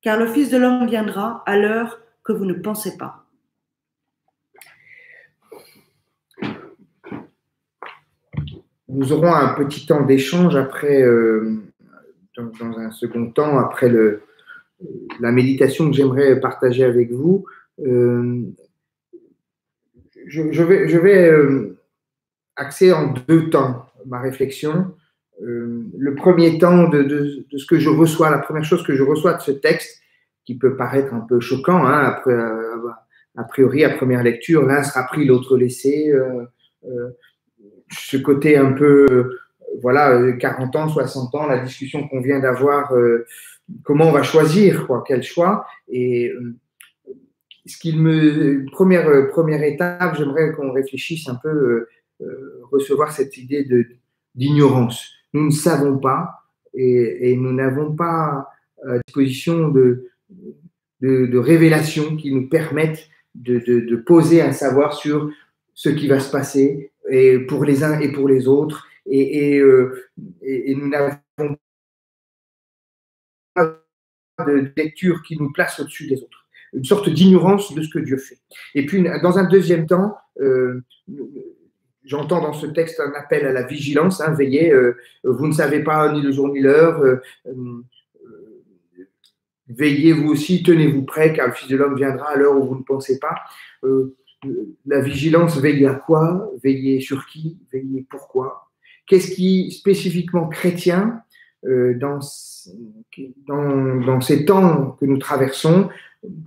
C: car le Fils de l'homme viendra à l'heure que vous ne pensez pas.
A: Nous aurons un petit temps d'échange après, dans un second temps, après la méditation que j'aimerais partager avec vous. Je vais axer en 2 temps ma réflexion. Le premier temps de ce que je reçois, la première chose que je reçois de ce texte, qui peut paraître un peu choquant, hein, après, a priori, à première lecture, l'un sera pris, l'autre laissé. Ce côté un peu, voilà, 40 ans, 60 ans, la discussion qu'on vient d'avoir, comment on va choisir, quoi, quel choix. Et première étape, j'aimerais qu'on réfléchisse un peu, recevoir cette idée d'ignorance. Nous ne savons pas et nous n'avons pas à disposition de révélations qui nous permettent de poser un savoir sur ce qui va se passer et pour les uns et pour les autres. Et nous n'avons pas de lecture qui nous place au-dessus des autres. Une sorte d'ignorance de ce que Dieu fait. Et puis, dans un deuxième temps, j'entends dans ce texte un appel à la vigilance, hein, veillez, vous ne savez pas ni le jour ni l'heure, veillez vous aussi, tenez-vous prêts, car le Fils de l'homme viendra à l'heure où vous ne pensez pas. La vigilance, veillez à quoi? Veillez sur qui? Veillez pourquoi? Qu'est-ce qui, spécifiquement chrétien, dans ces temps que nous traversons,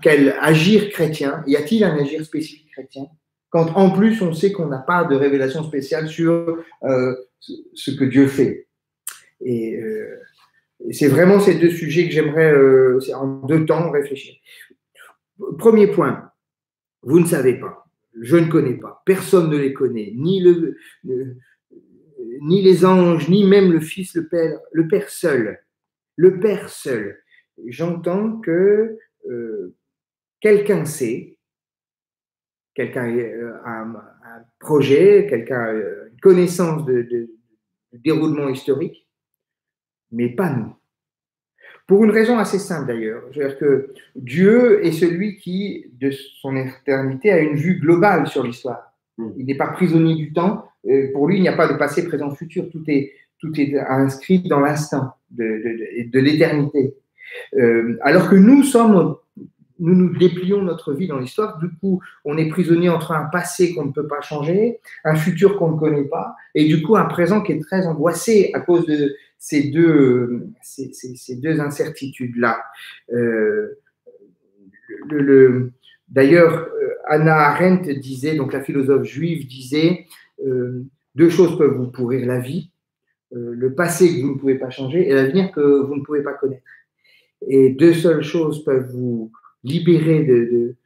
A: quel agir chrétien? Y a-t-il un agir spécifique chrétien? Quand en plus on sait qu'on n'a pas de révélation spéciale sur ce que Dieu fait. Et c'est vraiment ces 2 sujets que j'aimerais, en 2 temps, réfléchir. Premier point, vous ne savez pas, je ne connais pas, personne ne les connaît, ni les anges, ni même le Fils, le Père seul. Le Père seul. J'entends que quelqu'un sait, quelqu'un a un projet, quelqu'un a une connaissance du déroulement historique, mais pas nous. Pour une raison assez simple d'ailleurs. C'est-à-dire que Dieu est celui qui, de son éternité, a une vue globale sur l'histoire. Il n'est pas prisonnier du temps. Pour lui, il n'y a pas de passé, présent, futur. Tout est inscrit dans l'instant de l'éternité. Alors que nous déplions notre vie dans l'histoire. Du coup, on est prisonnier entre un passé qu'on ne peut pas changer, un futur qu'on ne connaît pas, et du coup, un présent qui est très angoissé à cause de ces deux incertitudes-là. D'ailleurs, Hannah Arendt disait, donc la philosophe juive disait, 2 choses peuvent vous pourrir la vie, le passé que vous ne pouvez pas changer et l'avenir que vous ne pouvez pas connaître. Et 2 seules choses peuvent vous libérer de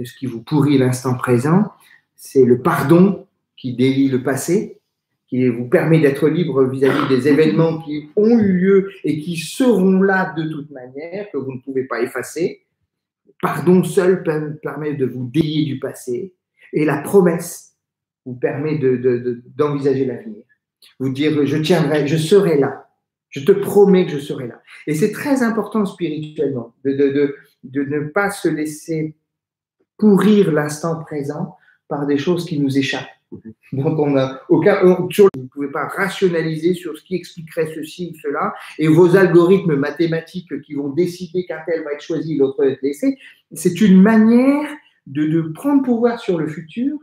A: ce qui vous pourrit l'instant présent, c'est le pardon qui délie le passé, qui vous permet d'être libre vis-à-vis des événements qui ont eu lieu et qui seront là de toute manière, que vous ne pouvez pas effacer. Pardon seul permet de vous délier du passé, et la promesse vous permet d'envisager l'avenir. Vous dire, je tiendrai, je serai là. Je te promets que je serai là. Et c'est très important spirituellement de ne pas se laisser pourrir l'instant présent par des choses qui nous échappent. Donc, on a aucun, vous ne pouvez pas rationaliser sur ce qui expliquerait ceci ou cela, et vos algorithmes mathématiques qui vont décider qu'un tel va être choisi, l'autre va être laissé. C'est une manière de prendre pouvoir sur le futur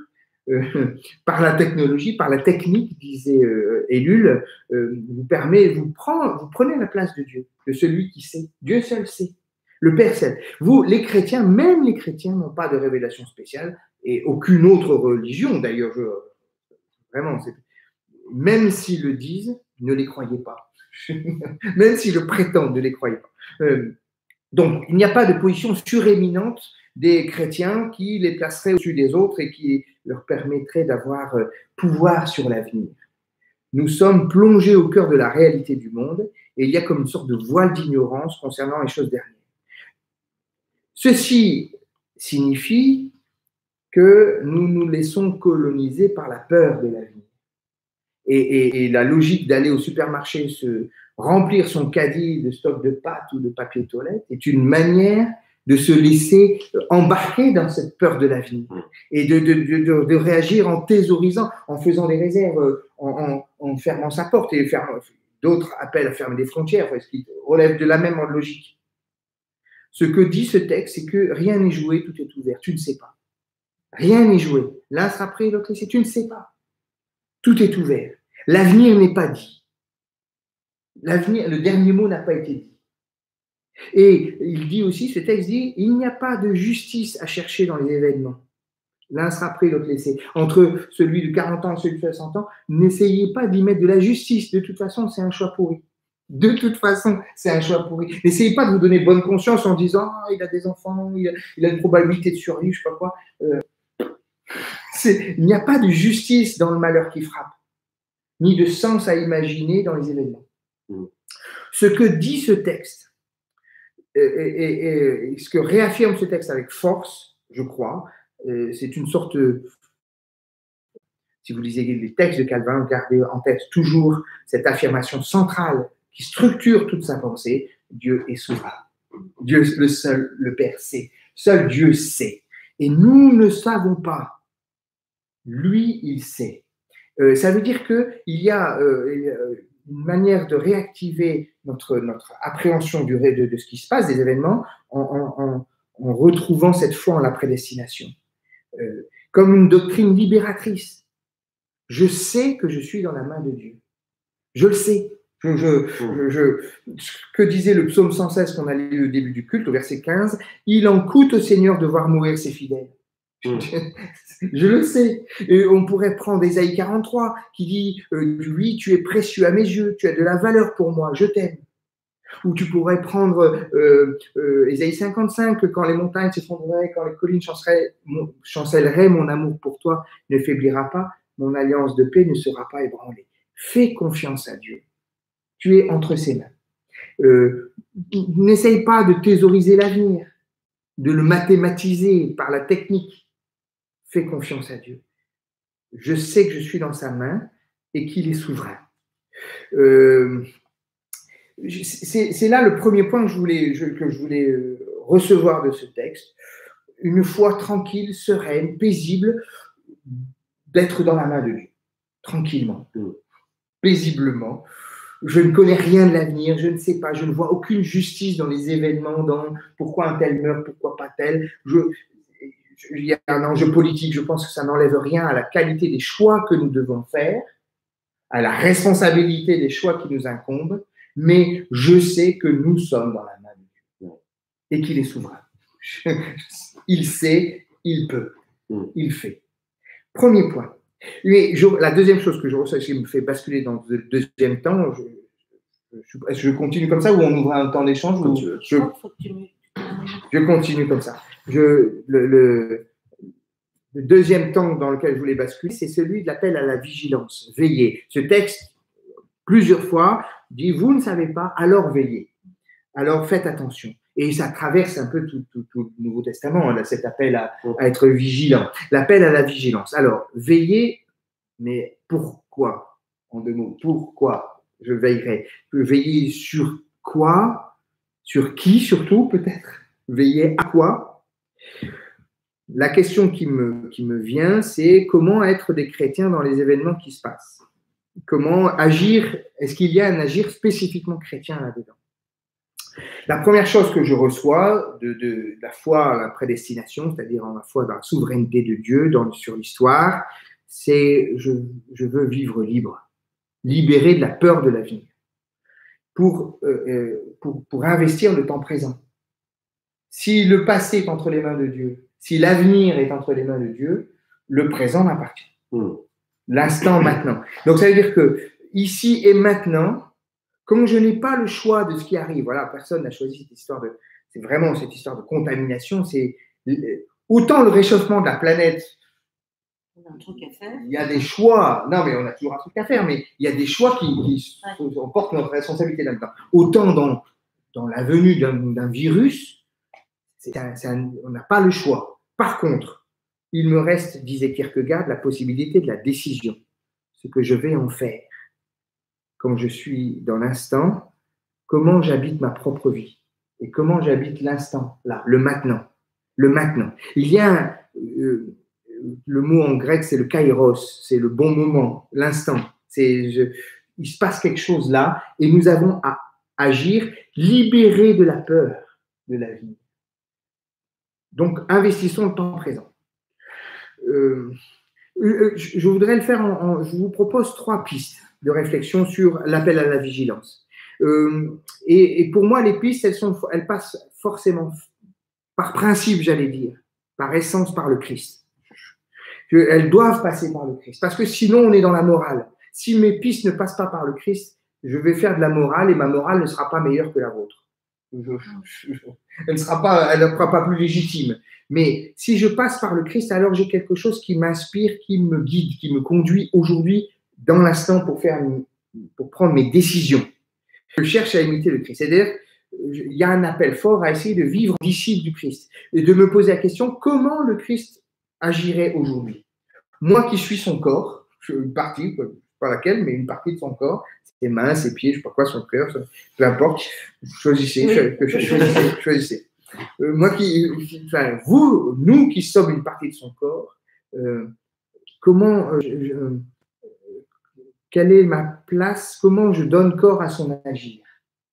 A: par la technologie, par la technique, disait Ellul, vous prenez la place de Dieu, de celui qui sait. Dieu seul sait. Le Père seul. Vous, les chrétiens, même les chrétiens n'ont pas de révélation spéciale, et aucune autre religion, d'ailleurs, vraiment, même s'ils le disent, ne les croyez pas. Même s'ils le prétendent, ne les croyez pas. Donc, il n'y a pas de position suréminente des chrétiens qui les placerait au-dessus des autres et qui leur permettrait d'avoir pouvoir sur l'avenir. Nous sommes plongés au cœur de la réalité du monde et il y a comme une sorte de voile d'ignorance concernant les choses dernières. Ceci signifie que nous nous laissons coloniser par la peur de l'avenir. Et la logique d'aller au supermarché se remplir son caddie de stock de pâtes ou de papier toilette est une manière de se laisser embarquer dans cette peur de l'avenir et de réagir en thésaurisant, en faisant des réserves, en fermant sa porte. Et d'autres appellent à fermer des frontières, ce qui relève de la même logique. Ce que dit ce texte, c'est que rien n'est joué, tout est ouvert. Tu ne sais pas. Rien n'est joué. L'un sera prêt, l'autre laissé. Tu ne sais pas. Tout est ouvert. L'avenir n'est pas dit. L'avenir, le dernier mot n'a pas été dit. Et il dit aussi, ce texte dit, il n'y a pas de justice à chercher dans les événements. L'un sera prêt, l'autre laissé. Entre celui de 40 ans et celui de 60 ans, n'essayez pas d'y mettre de la justice. De toute façon, c'est un choix pourri. De toute façon, c'est un choix pourri. N'essayez pas de vous donner bonne conscience en disant « il a des enfants, il a une probabilité de survie, je ne sais pas quoi. » Il n'y a pas de justice dans le malheur qui frappe, ni de sens à imaginer dans les événements. Ce que dit ce texte, et ce que réaffirme ce texte avec force, je crois, c'est une sorte, si vous lisez les textes de Calvin, gardez en tête toujours cette affirmation centrale qui structure toute sa pensée, Dieu est souverain. Dieu, le seul, le Père sait. Seul Dieu sait. Et nous ne savons pas. Lui, il sait. Ça veut dire qu'il y a une manière de réactiver notre appréhension de ce qui se passe, des événements, en retrouvant cette foi en la prédestination. Comme une doctrine libératrice. Je sais que je suis dans la main de Dieu. Je le sais. Ce que disait le psaume 116 qu'on a lu au début du culte, au verset 15, « Il en coûte au Seigneur de voir mourir ses fidèles. » Je le sais. Et on pourrait prendre Ésaïe 43 qui dit « Oui, tu es précieux à mes yeux, tu as de la valeur pour moi, je t'aime. » Ou tu pourrais prendre Ésaïe 55, « Quand les montagnes s'effondreraient, quand les collines chancelleraient, mon amour pour toi ne faiblira pas, mon alliance de paix ne sera pas ébranlée. » Fais confiance à Dieu. Tu es entre ses mains. N'essaye pas de thésauriser l'avenir, de le mathématiser par la technique. Fais confiance à Dieu. Je sais que je suis dans sa main et qu'il est souverain. C'est là le premier point que je voulais recevoir de ce texte. Une foi tranquille, sereine, paisible, d'être dans la main de Dieu. Tranquillement, paisiblement. Je ne connais rien de l'avenir, je ne sais pas, je ne vois aucune justice dans les événements, dans pourquoi un tel meurt, pourquoi pas tel. Il y a un enjeu politique, je pense que ça n'enlève rien à la qualité des choix que nous devons faire, à la responsabilité des choix qui nous incombent, mais je sais que nous sommes dans la main de Dieu et qu'il est souverain. Il sait, il peut, il fait. Premier point. Mais la deuxième chose que je ressens, qui me fait basculer dans le deuxième temps, je continue comme ça ou on ouvre un temps d'échange? Je continue comme ça. Le deuxième temps dans lequel je voulais basculer, c'est celui de l'appel à la vigilance. Veillez. Ce texte, plusieurs fois, dit « Vous ne savez pas, alors veillez. Alors faites attention. » Et ça traverse un peu tout le Nouveau Testament, là, cet appel à être vigilant. L'appel à la vigilance. Alors, veillez, mais pourquoi? En deux mots, pourquoi Je veillerai. Veiller sur quoi? Sur qui surtout peut-être? Veiller à quoi? La question qui me vient, c'est comment être des chrétiens dans les événements qui se passent? Comment agir? Est-ce qu'il y a un agir spécifiquement chrétien là-dedans? La première chose que je reçois de la foi à la prédestination, c'est-à-dire en la foi dans la souveraineté de Dieu sur l'histoire, c'est je veux vivre libre, libéré de la peur de l'avenir, pour investir le temps présent. Si le passé est entre les mains de Dieu, si l'avenir est entre les mains de Dieu, le présent m'appartient. L'instant maintenant. Donc ça veut dire que ici et maintenant, comme je n'ai pas le choix de ce qui arrive, voilà, personne n'a choisi cette histoire c'est vraiment cette histoire de contamination, c'est autant le réchauffement de la planète.
C: On a un truc à faire.
A: Il y a des choix, non mais on a toujours un truc à faire, mais il y a des choix on porte notre responsabilité là-dedans. Autant dans la venue d'un virus, on n'a pas le choix. Par contre, il me reste, disait Kierkegaard, la possibilité de la décision, ce que je vais en faire. Comme je suis dans l'instant, comment j'habite ma propre vie et comment j'habite l'instant, là, le maintenant. Le maintenant. Il y a le mot en grec, c'est le kairos, c'est le bon moment, l'instant. Il se passe quelque chose là et nous avons à agir libérés de la peur de la vie. Donc, investissons le temps présent. Je voudrais le faire je vous propose 3 pistes de réflexion sur l'appel à la vigilance. Et pour moi, les pistes, elles passent forcément par principe, j'allais dire, par essence, par le Christ. Elles doivent passer par le Christ, parce que sinon, on est dans la morale. Si mes pistes ne passent pas par le Christ, je vais faire de la morale et ma morale ne sera pas meilleure que la vôtre. Elle ne sera pas plus légitime. Mais si je passe par le Christ, alors j'ai quelque chose qui m'inspire, qui me guide, qui me conduit aujourd'hui dans l'instant pour prendre mes décisions. Je cherche à imiter le Christ. C'est-à-dire, il y a un appel fort à essayer de vivre disciple du Christ et de me poser la question, comment le Christ agirait aujourd'hui? Moi qui suis son corps, une partie, pas laquelle, mais une partie de son corps, ses mains, ses pieds, je ne sais pas quoi, son cœur, peu importe, choisissez, choisissez. Moi nous qui sommes une partie de son corps, quelle est ma place? Comment je donne corps à son agir?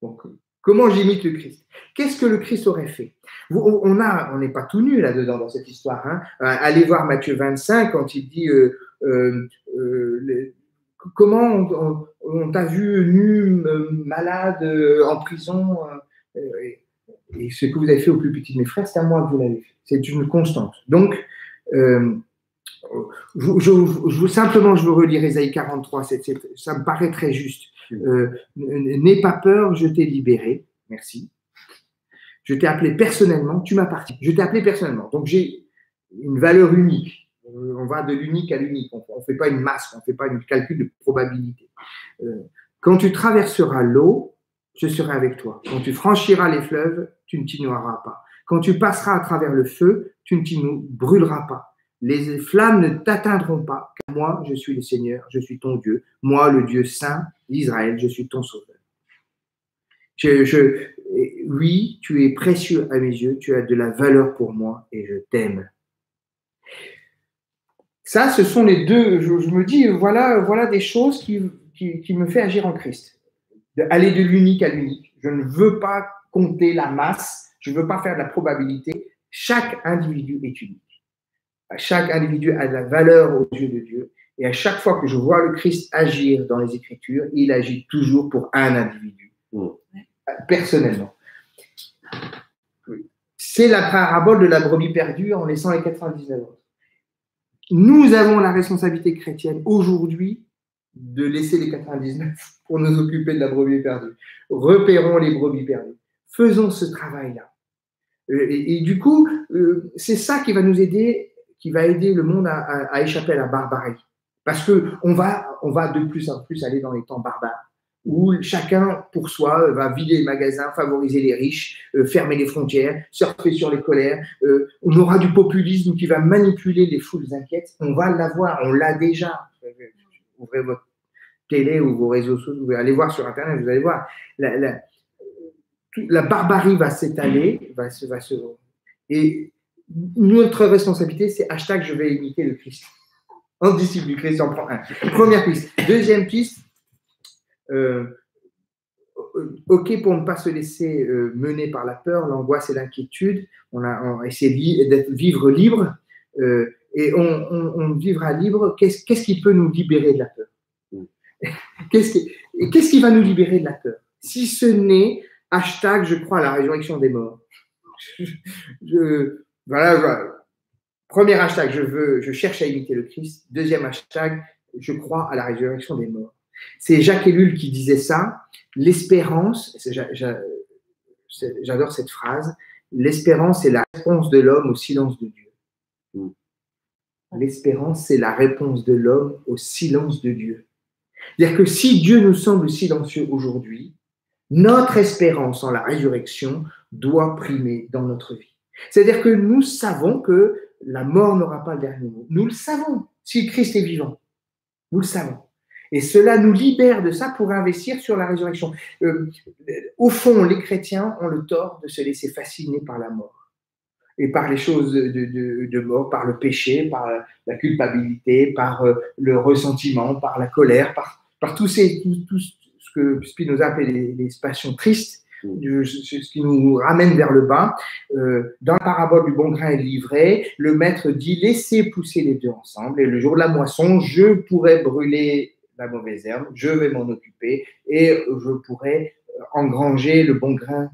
A: Donc, comment j'imite le Christ? Qu'est-ce que le Christ aurait fait? On n'est pas tout nu là-dedans dans cette histoire. Hein. Allez voir Matthieu 25 quand il dit comment on t'a vu nu, malade, en prison, et ce que vous avez fait au plus petit de mes frères, c'est à moi que vous l'avez fait. C'est une constante. Donc, simplement, je veux relire Ésaïe 43, ça me paraît très juste. N'aie pas peur, je t'ai libéré. Merci. Je t'ai appelé personnellement, tu m'appartiens. Je t'ai appelé personnellement. Donc, j'ai une valeur unique. On va de l'unique à l'unique. On ne fait pas une masse, on ne fait pas un calcul de probabilité. Quand tu traverseras l'eau, je serai avec toi. Quand tu franchiras les fleuves, tu ne t'y noieras pas. Quand tu passeras à travers le feu, tu ne t'y brûleras pas. Les flammes ne t'atteindront pas, car moi, je suis le Seigneur, je suis ton Dieu. Moi, le Dieu saint d'Israël, je suis ton sauveur. Oui, tu es précieux à mes yeux, tu as de la valeur pour moi et je t'aime. Ça, ce sont les deux, je me dis, voilà des choses qui me fait agir en Christ. Aller de l'unique à l'unique. Je ne veux pas compter la masse, je ne veux pas faire de la probabilité. Chaque individu est unique. Chaque individu a de la valeur aux yeux de Dieu. Et à chaque fois que je vois le Christ agir dans les Écritures, il agit toujours pour un individu, personnellement. C'est la parabole de la brebis perdue en laissant les 99 autres. Nous avons la responsabilité chrétienne aujourd'hui de laisser les 99 pour nous occuper de la brebis perdue. Repérons les brebis perdues. Faisons ce travail-là. Et du coup, c'est ça qui va nous aider, qui va aider le monde à échapper à la barbarie. Parce qu'on va de plus en plus aller dans les temps barbares, où chacun pour soi va vider les magasins, favoriser les riches, fermer les frontières, surfer sur les colères. On aura du populisme qui va manipuler les foules inquiètes. On va l'avoir, on l'a déjà. Ouvrez votre télé ou vos réseaux sociaux, vous allez voir sur Internet, vous allez voir, la barbarie va s'étaler, et notre responsabilité, c'est hashtag je vais imiter le Christ. En disciple du Christ, j'en prends un. Première piste. Deuxième piste, OK pour ne pas se laisser mener par la peur, l'angoisse et l'inquiétude. On essaie de vivre libre et on vivra libre. Qu'est-ce qui peut nous libérer de la peur? Qu'est-ce qui va nous libérer de la peur? Si ce n'est hashtag je crois à la résurrection des morts. Voilà. Premier hashtag, je cherche à imiter le Christ. Deuxième hashtag, je crois à la résurrection des morts. C'est Jacques Ellul qui disait ça. L'espérance, j'adore cette phrase, l'espérance c'est la réponse de l'homme au silence de Dieu. L'espérance, c'est la réponse de l'homme au silence de Dieu. C'est-à-dire que si Dieu nous semble silencieux aujourd'hui, notre espérance en la résurrection doit primer dans notre vie. C'est-à-dire que nous savons que la mort n'aura pas le dernier mot. Nous le savons, si Christ est vivant. Nous le savons. Et cela nous libère de ça pour investir sur la résurrection. Au fond, les chrétiens ont le tort de se laisser fasciner par la mort. Et par les choses de mort, par le péché, par la culpabilité, par le ressentiment, par la colère, par tout ce que Spinoza appelait les passions tristes, ce qui nous ramène vers le bas. Dans la parabole du bon grain et de l'ivraie, le maître dit « Laissez pousser les deux ensemble, et le jour de la moisson, je pourrai brûler la mauvaise herbe, je vais m'en occuper, et je pourrai engranger le bon grain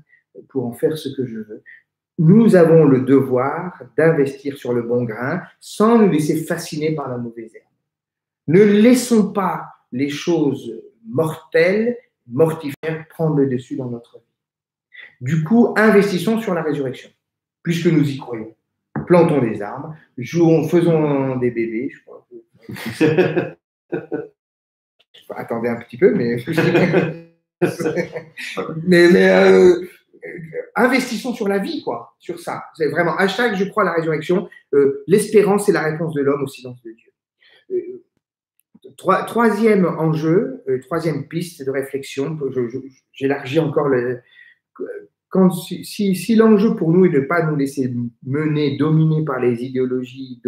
A: pour en faire ce que je veux. » Nous avons le devoir d'investir sur le bon grain sans nous laisser fasciner par la mauvaise herbe. Ne laissons pas les choses mortelles, mortifères, prendre le dessus dans notre vie. Du coup, investissons sur la résurrection, puisque nous y croyons. Plantons des arbres, jouons, faisons des bébés. Je crois. Attendez un petit peu, mais investissons sur la vie, quoi, sur ça. C'est vraiment hashtag je crois à la résurrection. L'espérance, c'est la réponse de l'homme au silence de Dieu. Troisième enjeu, troisième piste de réflexion, j'élargis encore si l'enjeu pour nous est de ne pas nous laisser mener, dominer par les idéologies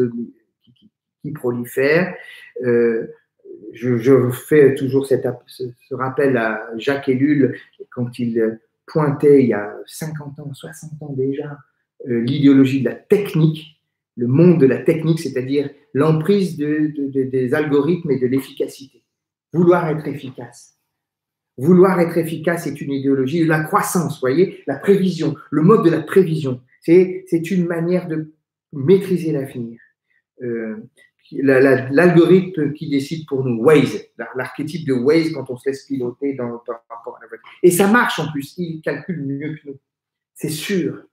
A: qui prolifèrent, je fais toujours ce rappel à Jacques Ellul quand il pointait il y a 50 ans, 60 ans déjà, l'idéologie de la technique, le monde de la technique, c'est-à-dire l'emprise des algorithmes et de l'efficacité. Vouloir être efficace. Vouloir être efficace est une idéologie de la croissance, vous voyez, la prévision, le mode de la prévision. C'est une manière de maîtriser l'avenir. L'algorithme qui décide pour nous, Waze, l'archétype de Waze quand on se laisse piloter par rapport à la voiture. Et ça marche en plus, il calcule mieux que nous, c'est sûr.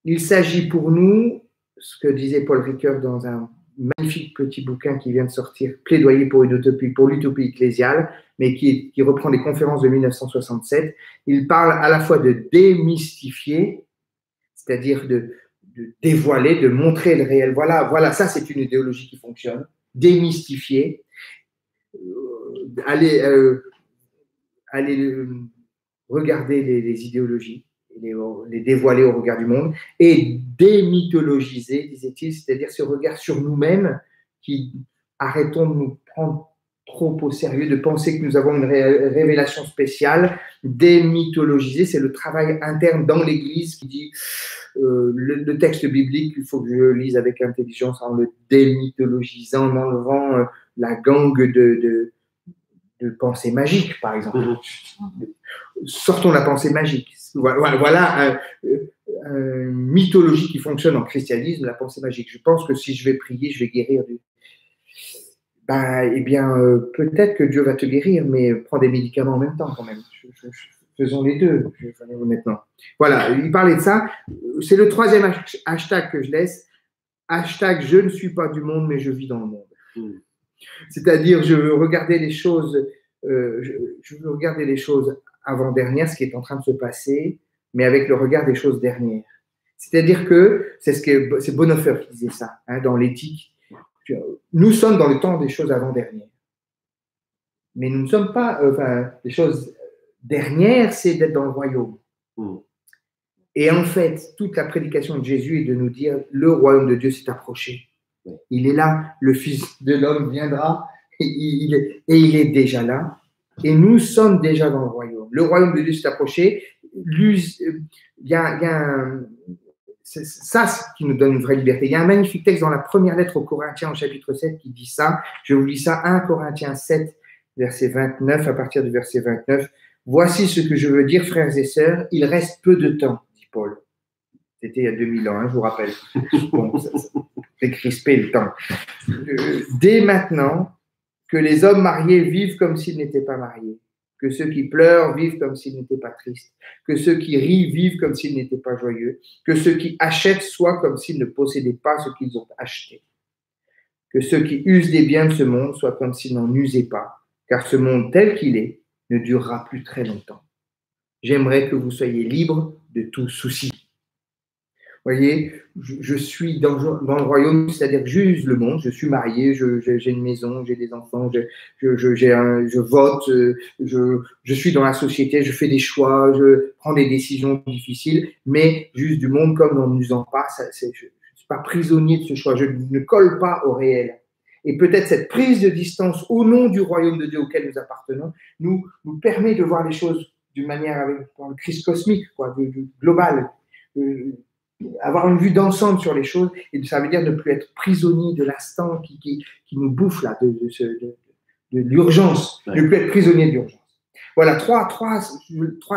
A: Il s'agit pour nous, ce que disait Paul Ricoeur dans un magnifique petit bouquin qui vient de sortir, Plaidoyer pour l'utopie ecclésiale, mais qui reprend les conférences de 1967. Il parle à la fois de démystifier, c'est-à-dire de dévoiler, de montrer le réel. Voilà, ça c'est une idéologie qui fonctionne. Démystifier, aller regarder les idéologies, les dévoiler au regard du monde, et démythologiser, disait-il, c'est-à-dire ce regard sur nous-mêmes qui arrêtons de nous prendre trop au sérieux, de penser que nous avons une révélation spéciale. Démythologiser, c'est le travail interne dans l'Église qui dit le texte biblique, il faut que je le lise avec intelligence en le démythologisant, en enlevant la gangue de pensée magique, par exemple. Sortons la pensée magique. Voilà une mythologie qui fonctionne en christianisme, la pensée magique. Je pense que si je vais prier, je vais guérir. Eh bien, peut-être que Dieu va te guérir, mais prends des médicaments en même temps quand même. Faisons les deux, honnêtement. Voilà, il parlait de ça. C'est le troisième hashtag que je laisse. Hashtag je ne suis pas du monde, mais je vis dans le monde. C'est-à-dire, je veux regarder les choses, avant-dernières, ce qui est en train de se passer, mais avec le regard des choses dernières. C'est-à-dire que, c'est Bonhoeffer qui disait ça, dans l'éthique. Nous sommes dans le temps des choses avant-dernières. Mais nous ne sommes pas, les choses dernières, c'est d'être dans le royaume. Et en fait, toute la prédication de Jésus est de nous dire, le royaume de Dieu s'est approché. Il est là, le Fils de l'homme viendra, et il est déjà là. Et nous sommes déjà dans le royaume. Le royaume de Dieu s'est approché. C'est ça qui nous donne une vraie liberté. Il y a un magnifique texte dans la première lettre aux Corinthiens, au chapitre 7, qui dit ça. Je vous lis ça, 1 Corinthiens 7, verset 29, à partir du verset 29. Voici ce que je veux dire, frères et sœurs, il reste peu de temps, dit Paul. C'était il y a 2000 ans, je vous rappelle. Bon, ça fait crisper le temps. Dès maintenant, que les hommes mariés vivent comme s'ils n'étaient pas mariés, que ceux qui pleurent vivent comme s'ils n'étaient pas tristes, que ceux qui rient vivent comme s'ils n'étaient pas joyeux, que ceux qui achètent soient comme s'ils ne possédaient pas ce qu'ils ont acheté, que ceux qui usent des biens de ce monde soient comme s'ils n'en usaient pas, car ce monde tel qu'il est ne durera plus très longtemps. J'aimerais que vous soyez libres de tout souci. Vous voyez, je suis dans le royaume, c'est-à-dire que j'use le monde, je suis marié, j'ai une maison, j'ai des enfants, je vote, je suis dans la société, je fais des choix, je prends des décisions difficiles, mais j'use du monde comme en n'usant pas, je ne suis pas prisonnier de ce choix, je ne colle pas au réel. Et peut-être cette prise de distance au nom du royaume de Dieu auquel nous appartenons nous permet de voir les choses d'une manière avec le Christ cosmique, global. Avoir une vue d'ensemble sur les choses, et ça veut dire ne plus être prisonnier de l'instant qui nous bouffe là, de l'urgence, ne plus être prisonnier de l'urgence. Voilà, trois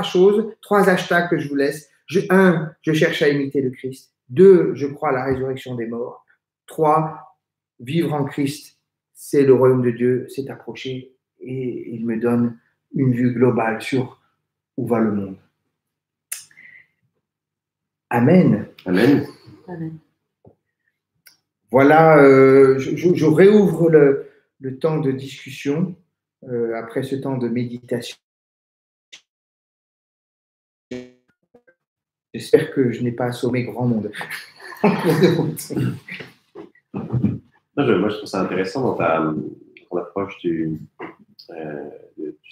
A: choses, 3 hashtags que je vous laisse. 1, je cherche à imiter le Christ. 2, je crois à la résurrection des morts. 3, vivre en Christ, c'est le royaume de Dieu, s'est approché, et il me donne une vue globale sur où va le monde. Amen.
B: Amen.
C: Amen.
A: Voilà, je réouvre le temps de discussion après ce temps de méditation. J'espère que je n'ai pas assommé grand monde.
B: Moi, je trouve ça intéressant dans ton approche de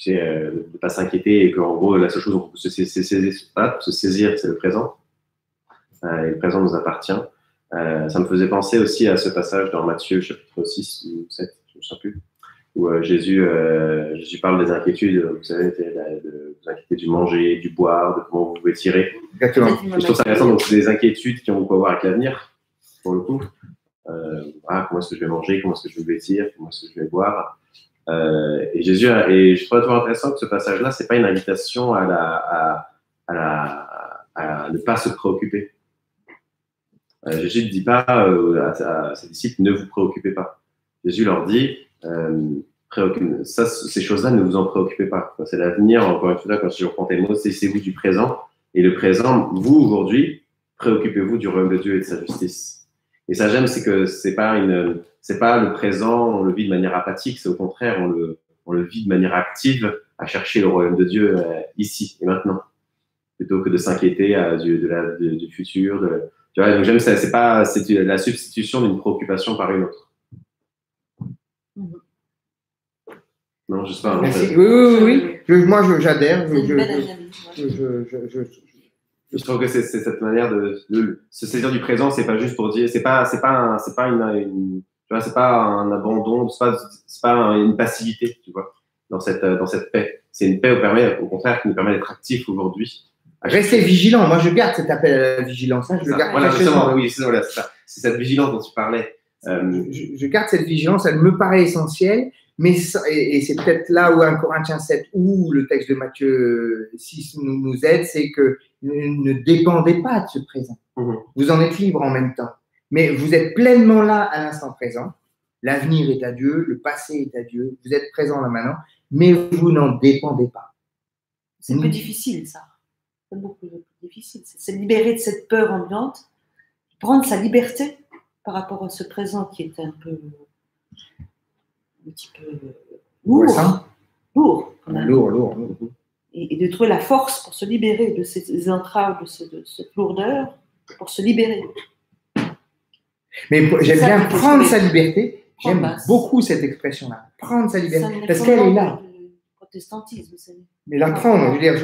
B: ne pas s'inquiéter et qu'en gros, la seule chose dont on peut se saisir, c'est le présent. Et le présent nous appartient. Ça me faisait penser aussi à ce passage dans Matthieu, chapitre 6 ou 7, je ne me souviens plus, où Jésus parle des inquiétudes, vous savez, de vous inquiéter du manger, du boire, de comment vous pouvez tirer.
A: Exactement.
B: Et je trouve ça intéressant, donc c'est des inquiétudes qui ont quoi voir avec l'avenir, pour le coup. Comment est-ce que je vais manger, comment est-ce que je vais vêtir, comment est-ce que je vais boire. Et je trouve ça intéressant que ce passage-là, c'est pas une invitation à ne pas se préoccuper. Jésus ne dit pas à ses disciples, ne vous préoccupez pas. Jésus leur dit, ces choses-là, ne vous en préoccupez pas. C'est l'avenir, encore une fois, quand je reprends tes mots, c'est vous du présent. Et le présent, vous, aujourd'hui, préoccupez-vous du royaume de Dieu et de sa justice. Et ça, j'aime, c'est que c'est pas le présent, on le vit de manière apathique, c'est au contraire, on le vit de manière active à chercher le royaume de Dieu ici et maintenant, plutôt que de s'inquiéter du futur, tu vois, donc j'aime ça, c'est la substitution d'une préoccupation par une autre. Non, je sais pas.
A: Merci. Oui. Moi, j'adhère.
B: Je trouve que c'est cette manière de se saisir du présent, c'est pas juste pour dire, c'est pas un abandon, c'est pas une passivité, tu vois, dans cette paix. C'est une paix au contraire qui nous permet d'être actifs aujourd'hui.
A: Restez vigilant. Moi, je garde cet appel à la vigilance. Je le garde
B: précieusement. Oui, c'est ça. C'est cette vigilance dont tu parlais.
A: Je garde cette vigilance. Elle me paraît essentielle. Mais et c'est peut-être là où 1 Corinthiens 7 ou le texte de Matthieu 6 nous aide, c'est que ne dépendez pas de ce présent. Vous en êtes libre en même temps. Mais vous êtes pleinement là à l'instant présent. L'avenir est à Dieu. Le passé est à Dieu. Vous êtes présent là maintenant. Mais vous n'en dépendez pas.
C: C'est un peu difficile, ça. C'est beaucoup plus difficile. C'est libérer de cette peur ambiante, prendre sa liberté par rapport à ce présent qui est un petit peu lourd. Lourd. Et de trouver la force pour se libérer de ces entraves, de cette lourdeur, pour se libérer.
A: Mais j'aime bien prendre sa liberté. J'aime beaucoup cette expression-là. Prendre sa liberté. Parce qu'elle est là.
C: protestantisme.
A: Mais l'apprendre, je veux dire,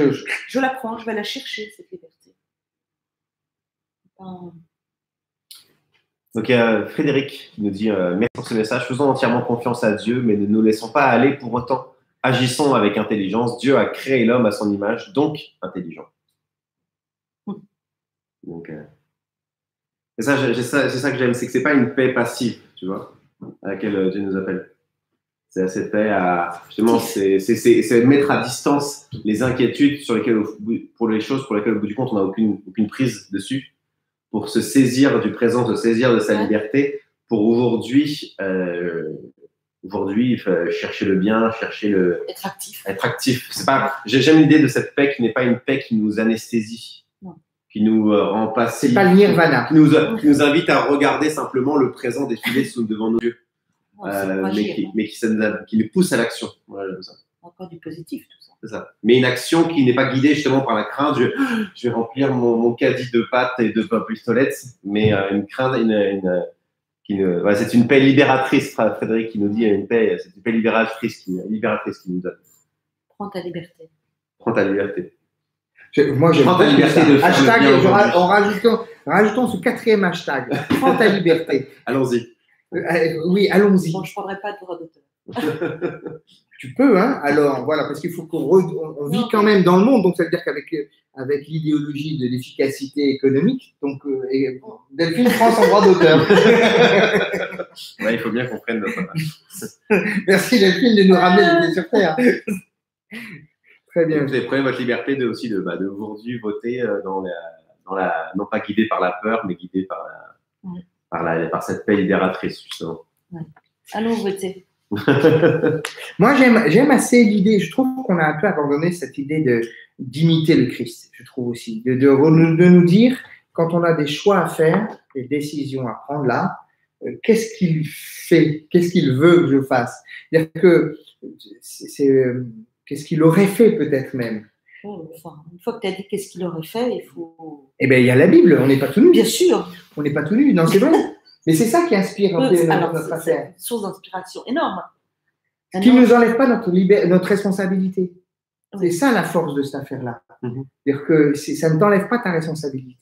C: Je l'apprends, je vais la chercher, cette liberté. Pas-
B: Donc, il y a Frédéric qui nous dit merci pour ce message. Faisons entièrement confiance à Dieu, mais ne nous laissons pas aller pour autant. Agissons avec intelligence. Dieu a créé l'homme à son image, donc intelligent. Donc, et ça, c'est ça que j'aime, c'est que c'est pas une paix passive, tu vois, à laquelle Dieu nous appelle. C'est cette paix à justement, c'est mettre à distance les inquiétudes sur lesquelles, pour les choses pour lesquelles au bout du compte on n'a aucune prise dessus, pour se saisir du présent, se saisir de sa liberté, pour aujourd'hui chercher le bien,
C: Être actif.
B: Être actif. C'est pas. J'aime l'idée de cette paix qui n'est pas une paix qui nous anesthésie. Qui nous rend passifs.
A: C'est pas le nirvana.
B: Qui nous invite à regarder simplement le présent défiler devant nos yeux. Mais qui nous pousse à l'action. Voilà, ça.
C: Encore du positif, tout ça.
B: C'est ça. Mais une action qui n'est pas guidée justement par la crainte. Je vais remplir mon caddie de pâtes et de pistolettes, mais une crainte, c'est une paix libératrice. Frédéric qui nous dit c'est une paix libératrice qui nous donne.
C: Prends ta liberté.
B: Prends ta liberté.
A: Moi, j'aime
B: prends ta liberté de faire
A: hashtag,
B: le bien
A: en rajoutons ce 4e hashtag. Prends ta liberté.
B: Allons-y.
A: Oui, allons-y.
C: Bon, je ne prendrai pas de droit d'auteur.
A: Tu peux, hein. Alors, voilà, parce qu'il faut qu'on vit quand même dans le monde. Donc, ça veut dire qu'avec l'idéologie de l'efficacité économique, donc Delphine prend son droit d'auteur.
B: Ouais, il faut bien qu'on prenne notre place.
A: Merci Delphine de nous ramener les pieds sur terre. Très bien.
B: Vous prenez votre liberté de aujourd'hui voter non pas guidé par la peur, mais guidé par cette paix libératrice, justement.
C: Ouais. Allons voter.
A: Moi, j'aime assez l'idée, je trouve qu'on a un peu abandonné cette idée d'imiter le Christ, je trouve aussi, de nous dire, quand on a des choix à faire, des décisions à prendre là, qu'est-ce qu'il fait, qu'est-ce qu'il veut que je fasse. C'est-à-dire que qu'est-ce qu'il aurait fait peut-être même.
C: Enfin, une fois que tu as dit qu'est-ce qu'il aurait fait, il faut…
A: Eh bien, il y a la Bible, on n'est pas tout nu.
C: Bien sûr.
A: On n'est pas tout nu, non, c'est vrai. Mais c'est ça qui inspire un peu notre affaire.
C: C'est une source d'inspiration énorme.
A: Ce qui ne nous enlève pas notre responsabilité. Oui. C'est ça la force de cette affaire-là. C'est-à-dire que ça ne t'enlève pas ta responsabilité.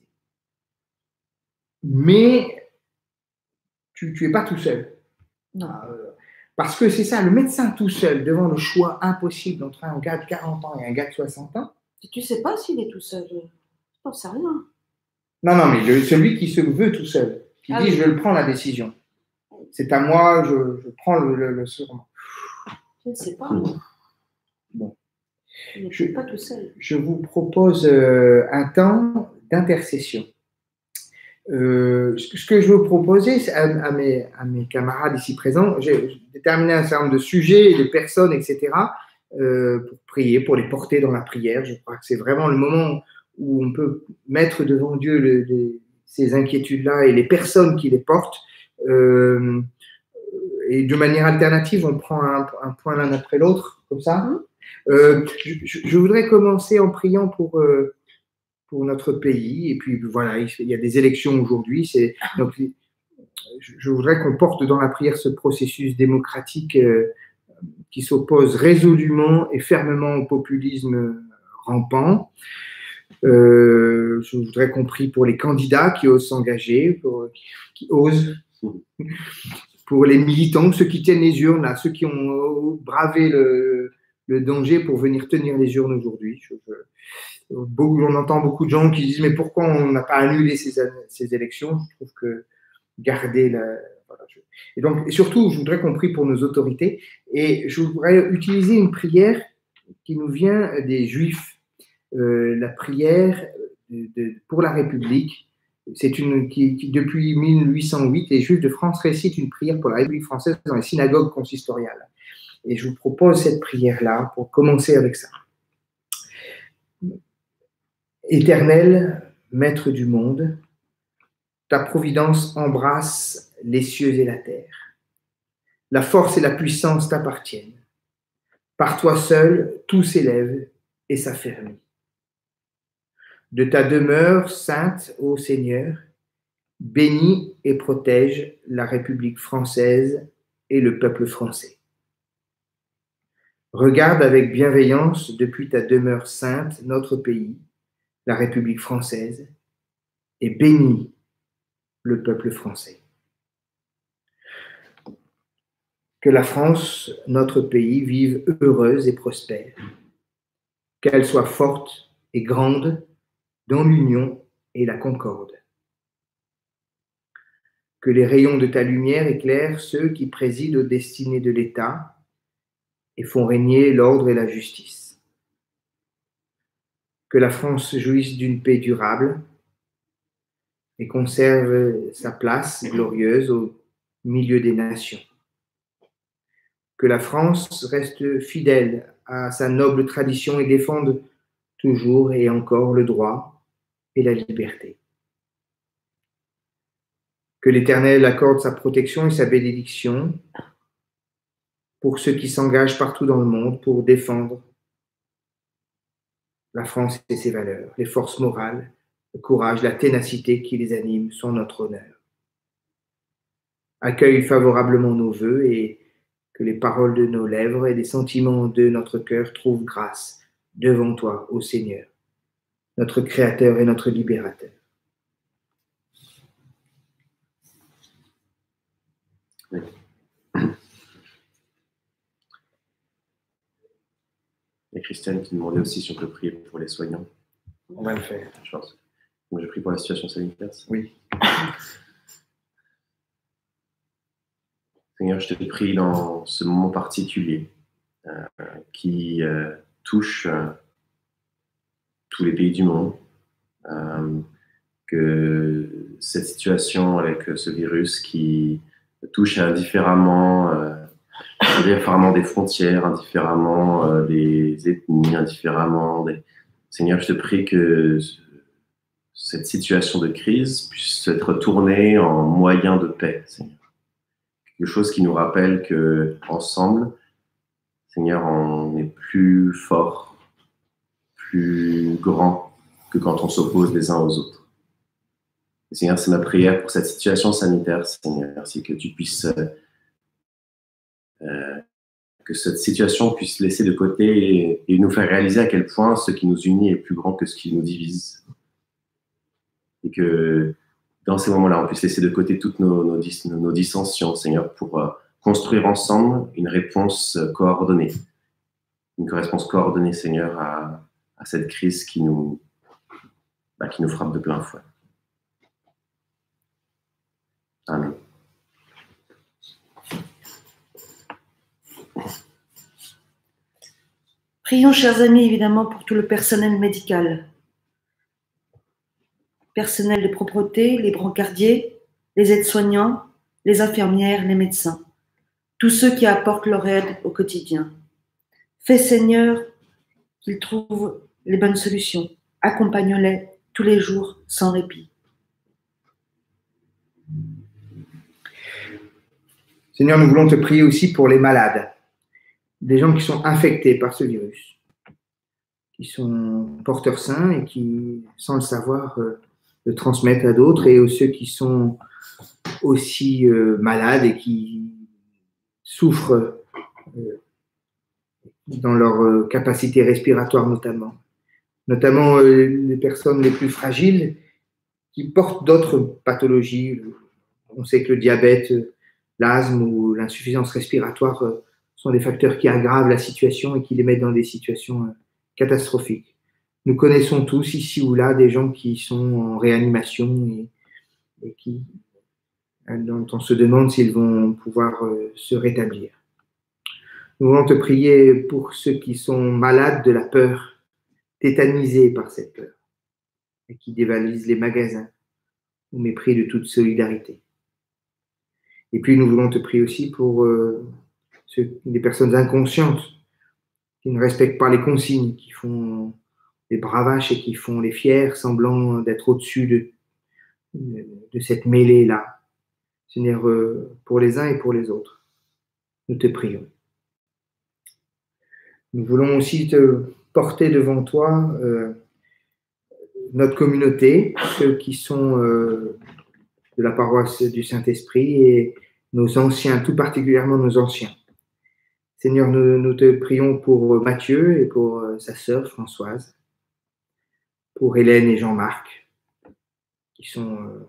A: Mais tu n'es pas tout seul.
C: Non.
A: Parce que c'est ça, le médecin tout seul, devant le choix impossible entre un gars de 40 ans et un gars de 60 ans.
C: Tu ne sais pas s'il est tout seul. Je n'en sais rien.
A: Non, mais celui qui se veut tout seul, qui dit je le prends la décision. C'est à moi, je prends le surnom.
C: Je ne sais pas.
A: Bon.
C: Il n'est pas tout seul.
A: Je vous propose un temps d'intercession. Ce que je veux proposer à mes camarades ici présents, j'ai déterminé un certain nombre de sujets, de personnes, etc., pour prier, pour les porter dans la prière. Je crois que c'est vraiment le moment où on peut mettre devant Dieu ces inquiétudes-là et les personnes qui les portent. Et de manière alternative, on prend un point l'un après l'autre, comme ça. Je voudrais commencer en priant pour notre pays. Et puis voilà, il y a des élections aujourd'hui. Donc, je voudrais qu'on porte dans la prière ce processus démocratique qui s'oppose résolument et fermement au populisme rampant. Je voudrais qu'on prie pour les candidats qui osent s'engager, qui osent, pour les militants, ceux qui tiennent les urnes, là, ceux qui ont bravé le danger pour venir tenir les urnes aujourd'hui. On entend beaucoup de gens qui disent mais pourquoi on n'a pas annulé ces élections. Je trouve que garder et surtout je voudrais qu'on prie pour nos autorités et je voudrais utiliser une prière qui nous vient des Juifs, la prière pour la République. C'est une qui depuis 1808 les Juifs de France récitent une prière pour la République française dans les synagogues consistoriales et je vous propose cette prière là pour commencer avec ça. Éternel, maître du monde, ta providence embrasse les cieux et la terre. La force et la puissance t'appartiennent. Par toi seul, tout s'élève et s'affermit. De ta demeure sainte, ô Seigneur, bénis et protège la République française et le peuple français. Regarde avec bienveillance depuis ta demeure sainte notre pays, la République française, et bénis le peuple français. Que la France, notre pays, vive heureuse et prospère, qu'elle soit forte et grande dans l'union et la concorde. Que les rayons de ta lumière éclairent ceux qui président aux destinées de l'État et font régner l'ordre et la justice. Que la France jouisse d'une paix durable et conserve sa place glorieuse au milieu des nations. Que la France reste fidèle à sa noble tradition et défende toujours et encore le droit et la liberté. Que l'Éternel accorde sa protection et sa bénédiction pour ceux qui s'engagent partout dans le monde pour défendre la France et ses valeurs. Les forces morales, le courage, la ténacité qui les animent sont notre honneur. Accueille favorablement nos vœux et que les paroles de nos lèvres et les sentiments de notre cœur trouvent grâce devant toi, ô Seigneur, notre Créateur et notre Libérateur.
B: Oui. Et Christiane qui demandait aussi si on peut prier pour les soignants.
A: On va le faire.
B: Je pense. Donc je prie pour la situation sanitaire.
A: Oui.
B: Seigneur, je te prie dans ce moment particulier qui touche tous les pays du monde, que cette situation avec ce virus qui touche indifféremment des frontières, indifféremment des ethnies, indifféremment des... Seigneur, je te prie que cette situation de crise puisse être tournée en moyen de paix, Seigneur. Quelque chose qui nous rappelle que ensemble, Seigneur, on est plus fort, plus grand que quand on s'oppose les uns aux autres. Et Seigneur, c'est ma prière pour cette situation sanitaire, Seigneur, c'est que tu puisses que cette situation puisse laisser de côté et nous faire réaliser à quel point ce qui nous unit est plus grand que ce qui nous divise. Et que dans ces moments-là, on puisse laisser de côté toutes nos dissensions, Seigneur, pour construire ensemble une réponse coordonnée. Une réponse coordonnée, Seigneur, à cette crise qui nous frappe de plein fouet. Amen.
C: Prions, chers amis, évidemment, pour tout le personnel médical. Personnel de propreté, les brancardiers, les aides-soignants, les infirmières, les médecins, tous ceux qui apportent leur aide au quotidien. Fais, Seigneur, qu'ils trouvent les bonnes solutions. Accompagne-les tous les jours sans répit.
A: Seigneur, nous voulons te prier aussi pour les malades, des gens qui sont infectés par ce virus, qui sont porteurs sains et qui, sans le savoir, le transmettre à d'autres, et ceux qui sont aussi malades et qui souffrent dans leur capacité respiratoire notamment les personnes les plus fragiles qui portent d'autres pathologies. On sait que le diabète, l'asthme ou l'insuffisance respiratoire sont des facteurs qui aggravent la situation et qui les mettent dans des situations catastrophiques. Nous connaissons tous ici ou là des gens qui sont en réanimation et dont on se demande s'ils vont pouvoir se rétablir. Nous voulons te prier pour ceux qui sont malades de la peur, tétanisés par cette peur, et qui dévalisent les magasins au mépris de toute solidarité. Et puis nous voulons te prier aussi pour les personnes inconscientes qui ne respectent pas les consignes, qui font des bravaches et qui font les fiers, semblant d'être au-dessus de cette mêlée-là. Seigneur, pour les uns et pour les autres, nous te prions. Nous voulons aussi te porter devant toi notre communauté, ceux qui sont de la paroisse du Saint-Esprit et nos anciens, tout particulièrement nos anciens. Seigneur, nous te prions pour Mathieu et pour sa sœur Françoise, pour Hélène et Jean-Marc, qui sont,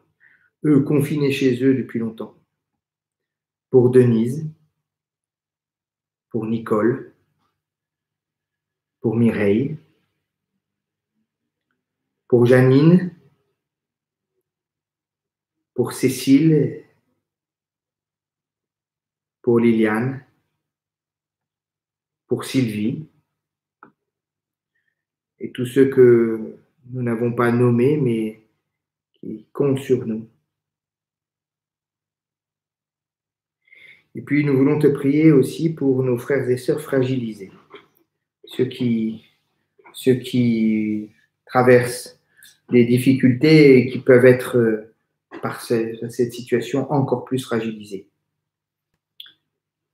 A: eux, confinés chez eux depuis longtemps, pour Denise, pour Nicole, pour Mireille, pour Janine, pour Cécile, pour Liliane, pour Sylvie, et tous ceux que nous n'avons pas nommés, mais qui comptent sur nous. Et puis, nous voulons te prier aussi pour nos frères et sœurs fragilisés, ceux qui traversent des difficultés et qui peuvent être, par cette situation, encore plus fragilisés.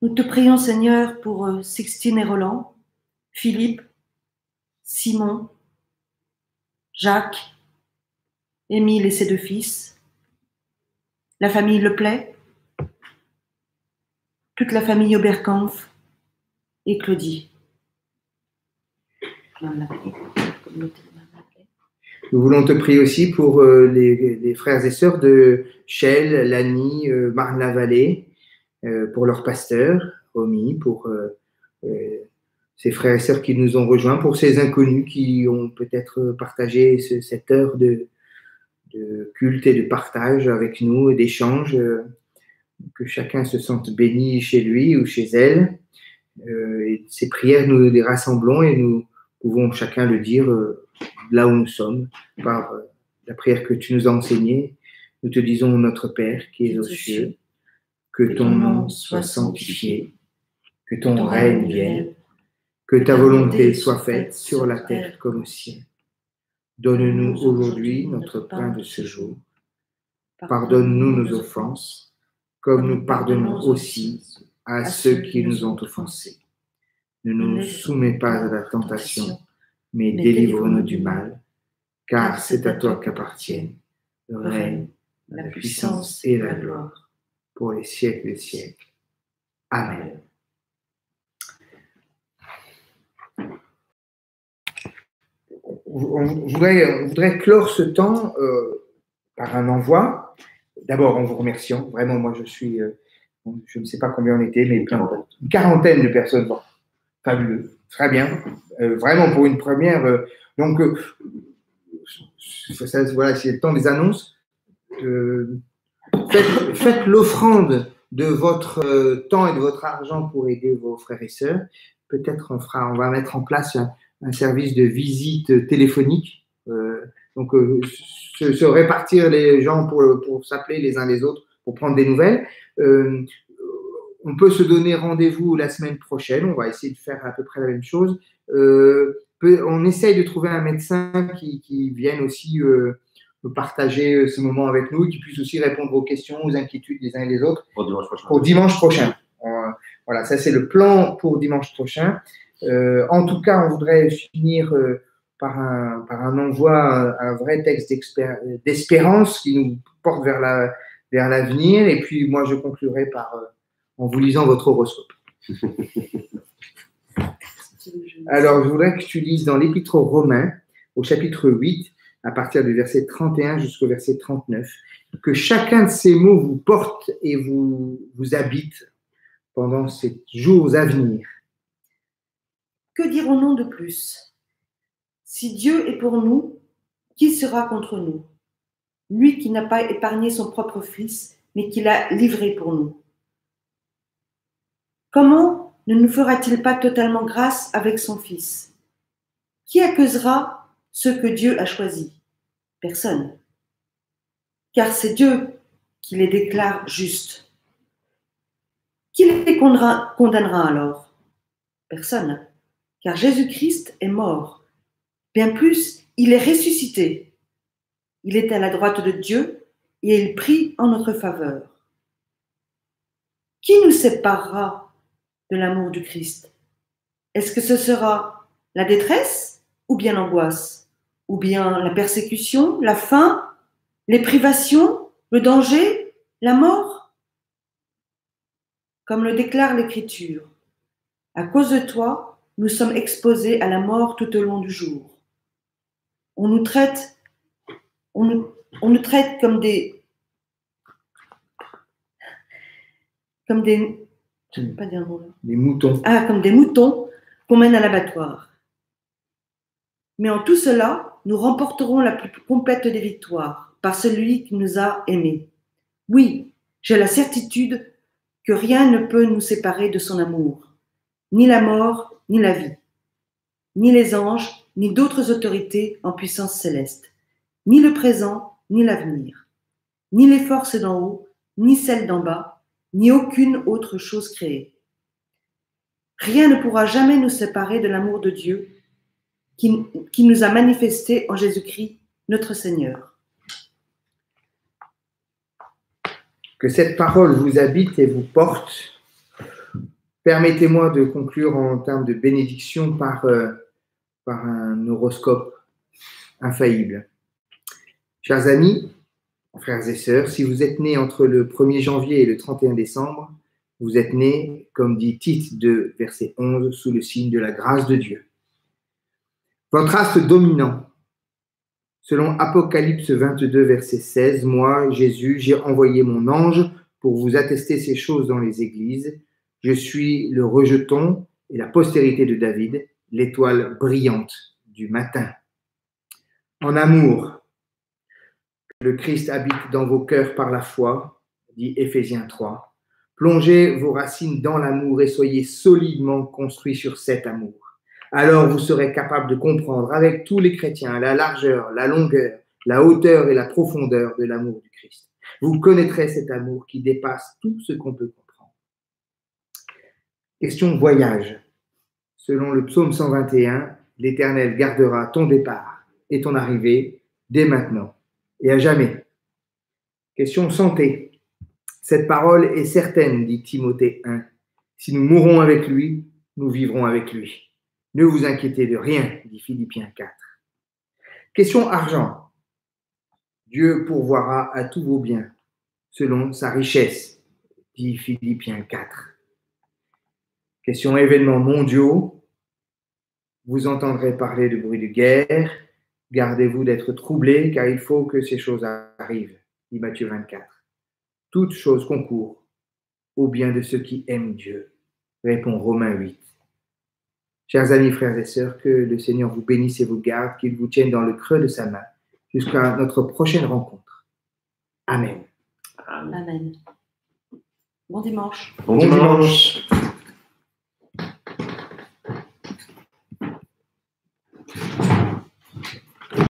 C: Nous te prions, Seigneur, pour Sixtine et Roland, Philippe, Simon, Jacques, Émile et ses 2 fils, la famille Leplay, toute la famille Oberkampf et Claudie.
A: Nous voulons te prier aussi pour les frères et sœurs de Chelles, Lani, Marne-la-Vallée, pour leur pasteur, Romy, pour ces frères et sœurs qui nous ont rejoints, pour ces inconnus qui ont peut-être partagé cette heure de culte et de partage avec nous et d'échange, que chacun se sente béni chez lui ou chez elle. Et ces prières, nous les rassemblons et nous pouvons chacun le dire là où nous sommes, par la prière que tu nous as enseignée. Nous te disons, notre Père qui es aux cieux, que ton nom soit sanctifié, que ton règne vienne, que ta volonté soit faite sur la terre comme au ciel. Donne-nous aujourd'hui notre pain de ce jour. Pardonne-nous nos offenses, comme nous pardonnons aussi à ceux qui nous ont offensés. Ne nous soumets pas à la tentation, mais délivre-nous du mal, car c'est à toi qu'appartiennent le règne, la puissance et la gloire, pour les siècles des siècles. Amen. On voudrait clore ce temps par un envoi. D'abord, en vous remerciant. Vraiment, moi, je ne sais pas combien on était, mais une quarantaine de personnes. Bon, fabuleux. Très bien. Vraiment, pour une première. Donc, voilà, c'est le temps des annonces. Faites l'offrande de votre temps et de votre argent pour aider vos frères et sœurs. Peut-être on va mettre en place un service de visite téléphonique. Donc, se répartir les gens pour s'appeler les uns les autres, pour prendre des nouvelles. On peut se donner rendez-vous la semaine prochaine. On va essayer de faire à peu près la même chose. On essaye de trouver un médecin qui vienne aussi partager ce moment avec nous, qui puisse aussi répondre aux questions, aux inquiétudes des uns et des autres. Pour dimanche prochain. Voilà, ça c'est le plan pour dimanche prochain. En tout cas, on voudrait finir par un envoi, un vrai texte d'espérance qui nous porte vers l'avenir. Et puis, moi, je conclurai en vous lisant votre horoscope. Alors, je voudrais que tu lises dans l'Épître aux Romains, au chapitre 8, à partir du verset 31 jusqu'au verset 39, que chacun de ces mots vous porte et vous habite pendant ces jours à venir.
C: Que dirons-nous de plus? Si Dieu est pour nous, qui sera contre nous? Lui qui n'a pas épargné son propre Fils, mais qui l'a livré pour nous. Comment ne nous fera-t-il pas totalement grâce avec son Fils? Qui accusera ceux que Dieu a choisis? Personne. Car c'est Dieu qui les déclare justes. Qui les condamnera alors? Personne. Car Jésus-Christ est mort. Bien plus, il est ressuscité. Il est à la droite de Dieu et il prie en notre faveur. Qui nous séparera de l'amour du Christ? Est-ce que ce sera la détresse ou bien l'angoisse? Ou bien la persécution, la faim, les privations, le danger, la mort? Comme le déclare l'Écriture, À cause de toi, nous sommes exposés à la mort tout au long du jour. On nous traite comme des je ne peux pas dire le mot là.
A: Des moutons.
C: Comme des moutons qu'on mène à l'abattoir. Mais en tout cela, nous remporterons la plus complète des victoires par celui qui nous a aimés. Oui, j'ai la certitude que rien ne peut nous séparer de son amour, ni la mort, ni la vie, ni les anges, ni d'autres autorités en puissance céleste, ni le présent, ni l'avenir, ni les forces d'en haut, ni celles d'en bas, ni aucune autre chose créée. Rien ne pourra jamais nous séparer de l'amour de Dieu qui nous a manifesté en Jésus-Christ, notre Seigneur.
A: Que cette parole vous habite et vous porte. Permettez-moi de conclure en termes de bénédiction par un horoscope infaillible. Chers amis, frères et sœurs, si vous êtes nés entre le 1er janvier et le 31 décembre, vous êtes nés, comme dit Tite 2, verset 11, sous le signe de la grâce de Dieu. Votre astre dominant, selon Apocalypse 22, verset 16, moi, Jésus, j'ai envoyé mon ange pour vous attester ces choses dans les églises. Je suis le rejeton et la postérité de David, l'étoile brillante du matin. En amour, que le Christ habite dans vos cœurs par la foi, dit Éphésiens 3. Plongez vos racines dans l'amour et soyez solidement construits sur cet amour. Alors vous serez capable de comprendre avec tous les chrétiens la largeur, la longueur, la hauteur et la profondeur de l'amour du Christ. Vous connaîtrez cet amour qui dépasse tout ce qu'on peut comprendre. Question voyage. Selon le psaume 121, l'Éternel gardera ton départ et ton arrivée dès maintenant et à jamais. Question santé. Cette parole est certaine, dit Timothée 1. Si nous mourons avec lui, nous vivrons avec lui. Ne vous inquiétez de rien, dit Philippiens 4. Question argent. Dieu pourvoira à tous vos biens, selon sa richesse, dit Philippiens 4. Question événements mondiaux. Vous entendrez parler de bruit de guerre. Gardez-vous d'être troublés, car il faut que ces choses arrivent, dit Matthieu 24. Toute chose concourt au bien de ceux qui aiment Dieu, répond Romains 8. Chers amis, frères et sœurs, que le Seigneur vous bénisse et vous garde, qu'il vous tienne dans le creux de sa main jusqu'à notre prochaine rencontre. Amen.
C: Amen. Bon dimanche.
B: Bon dimanche.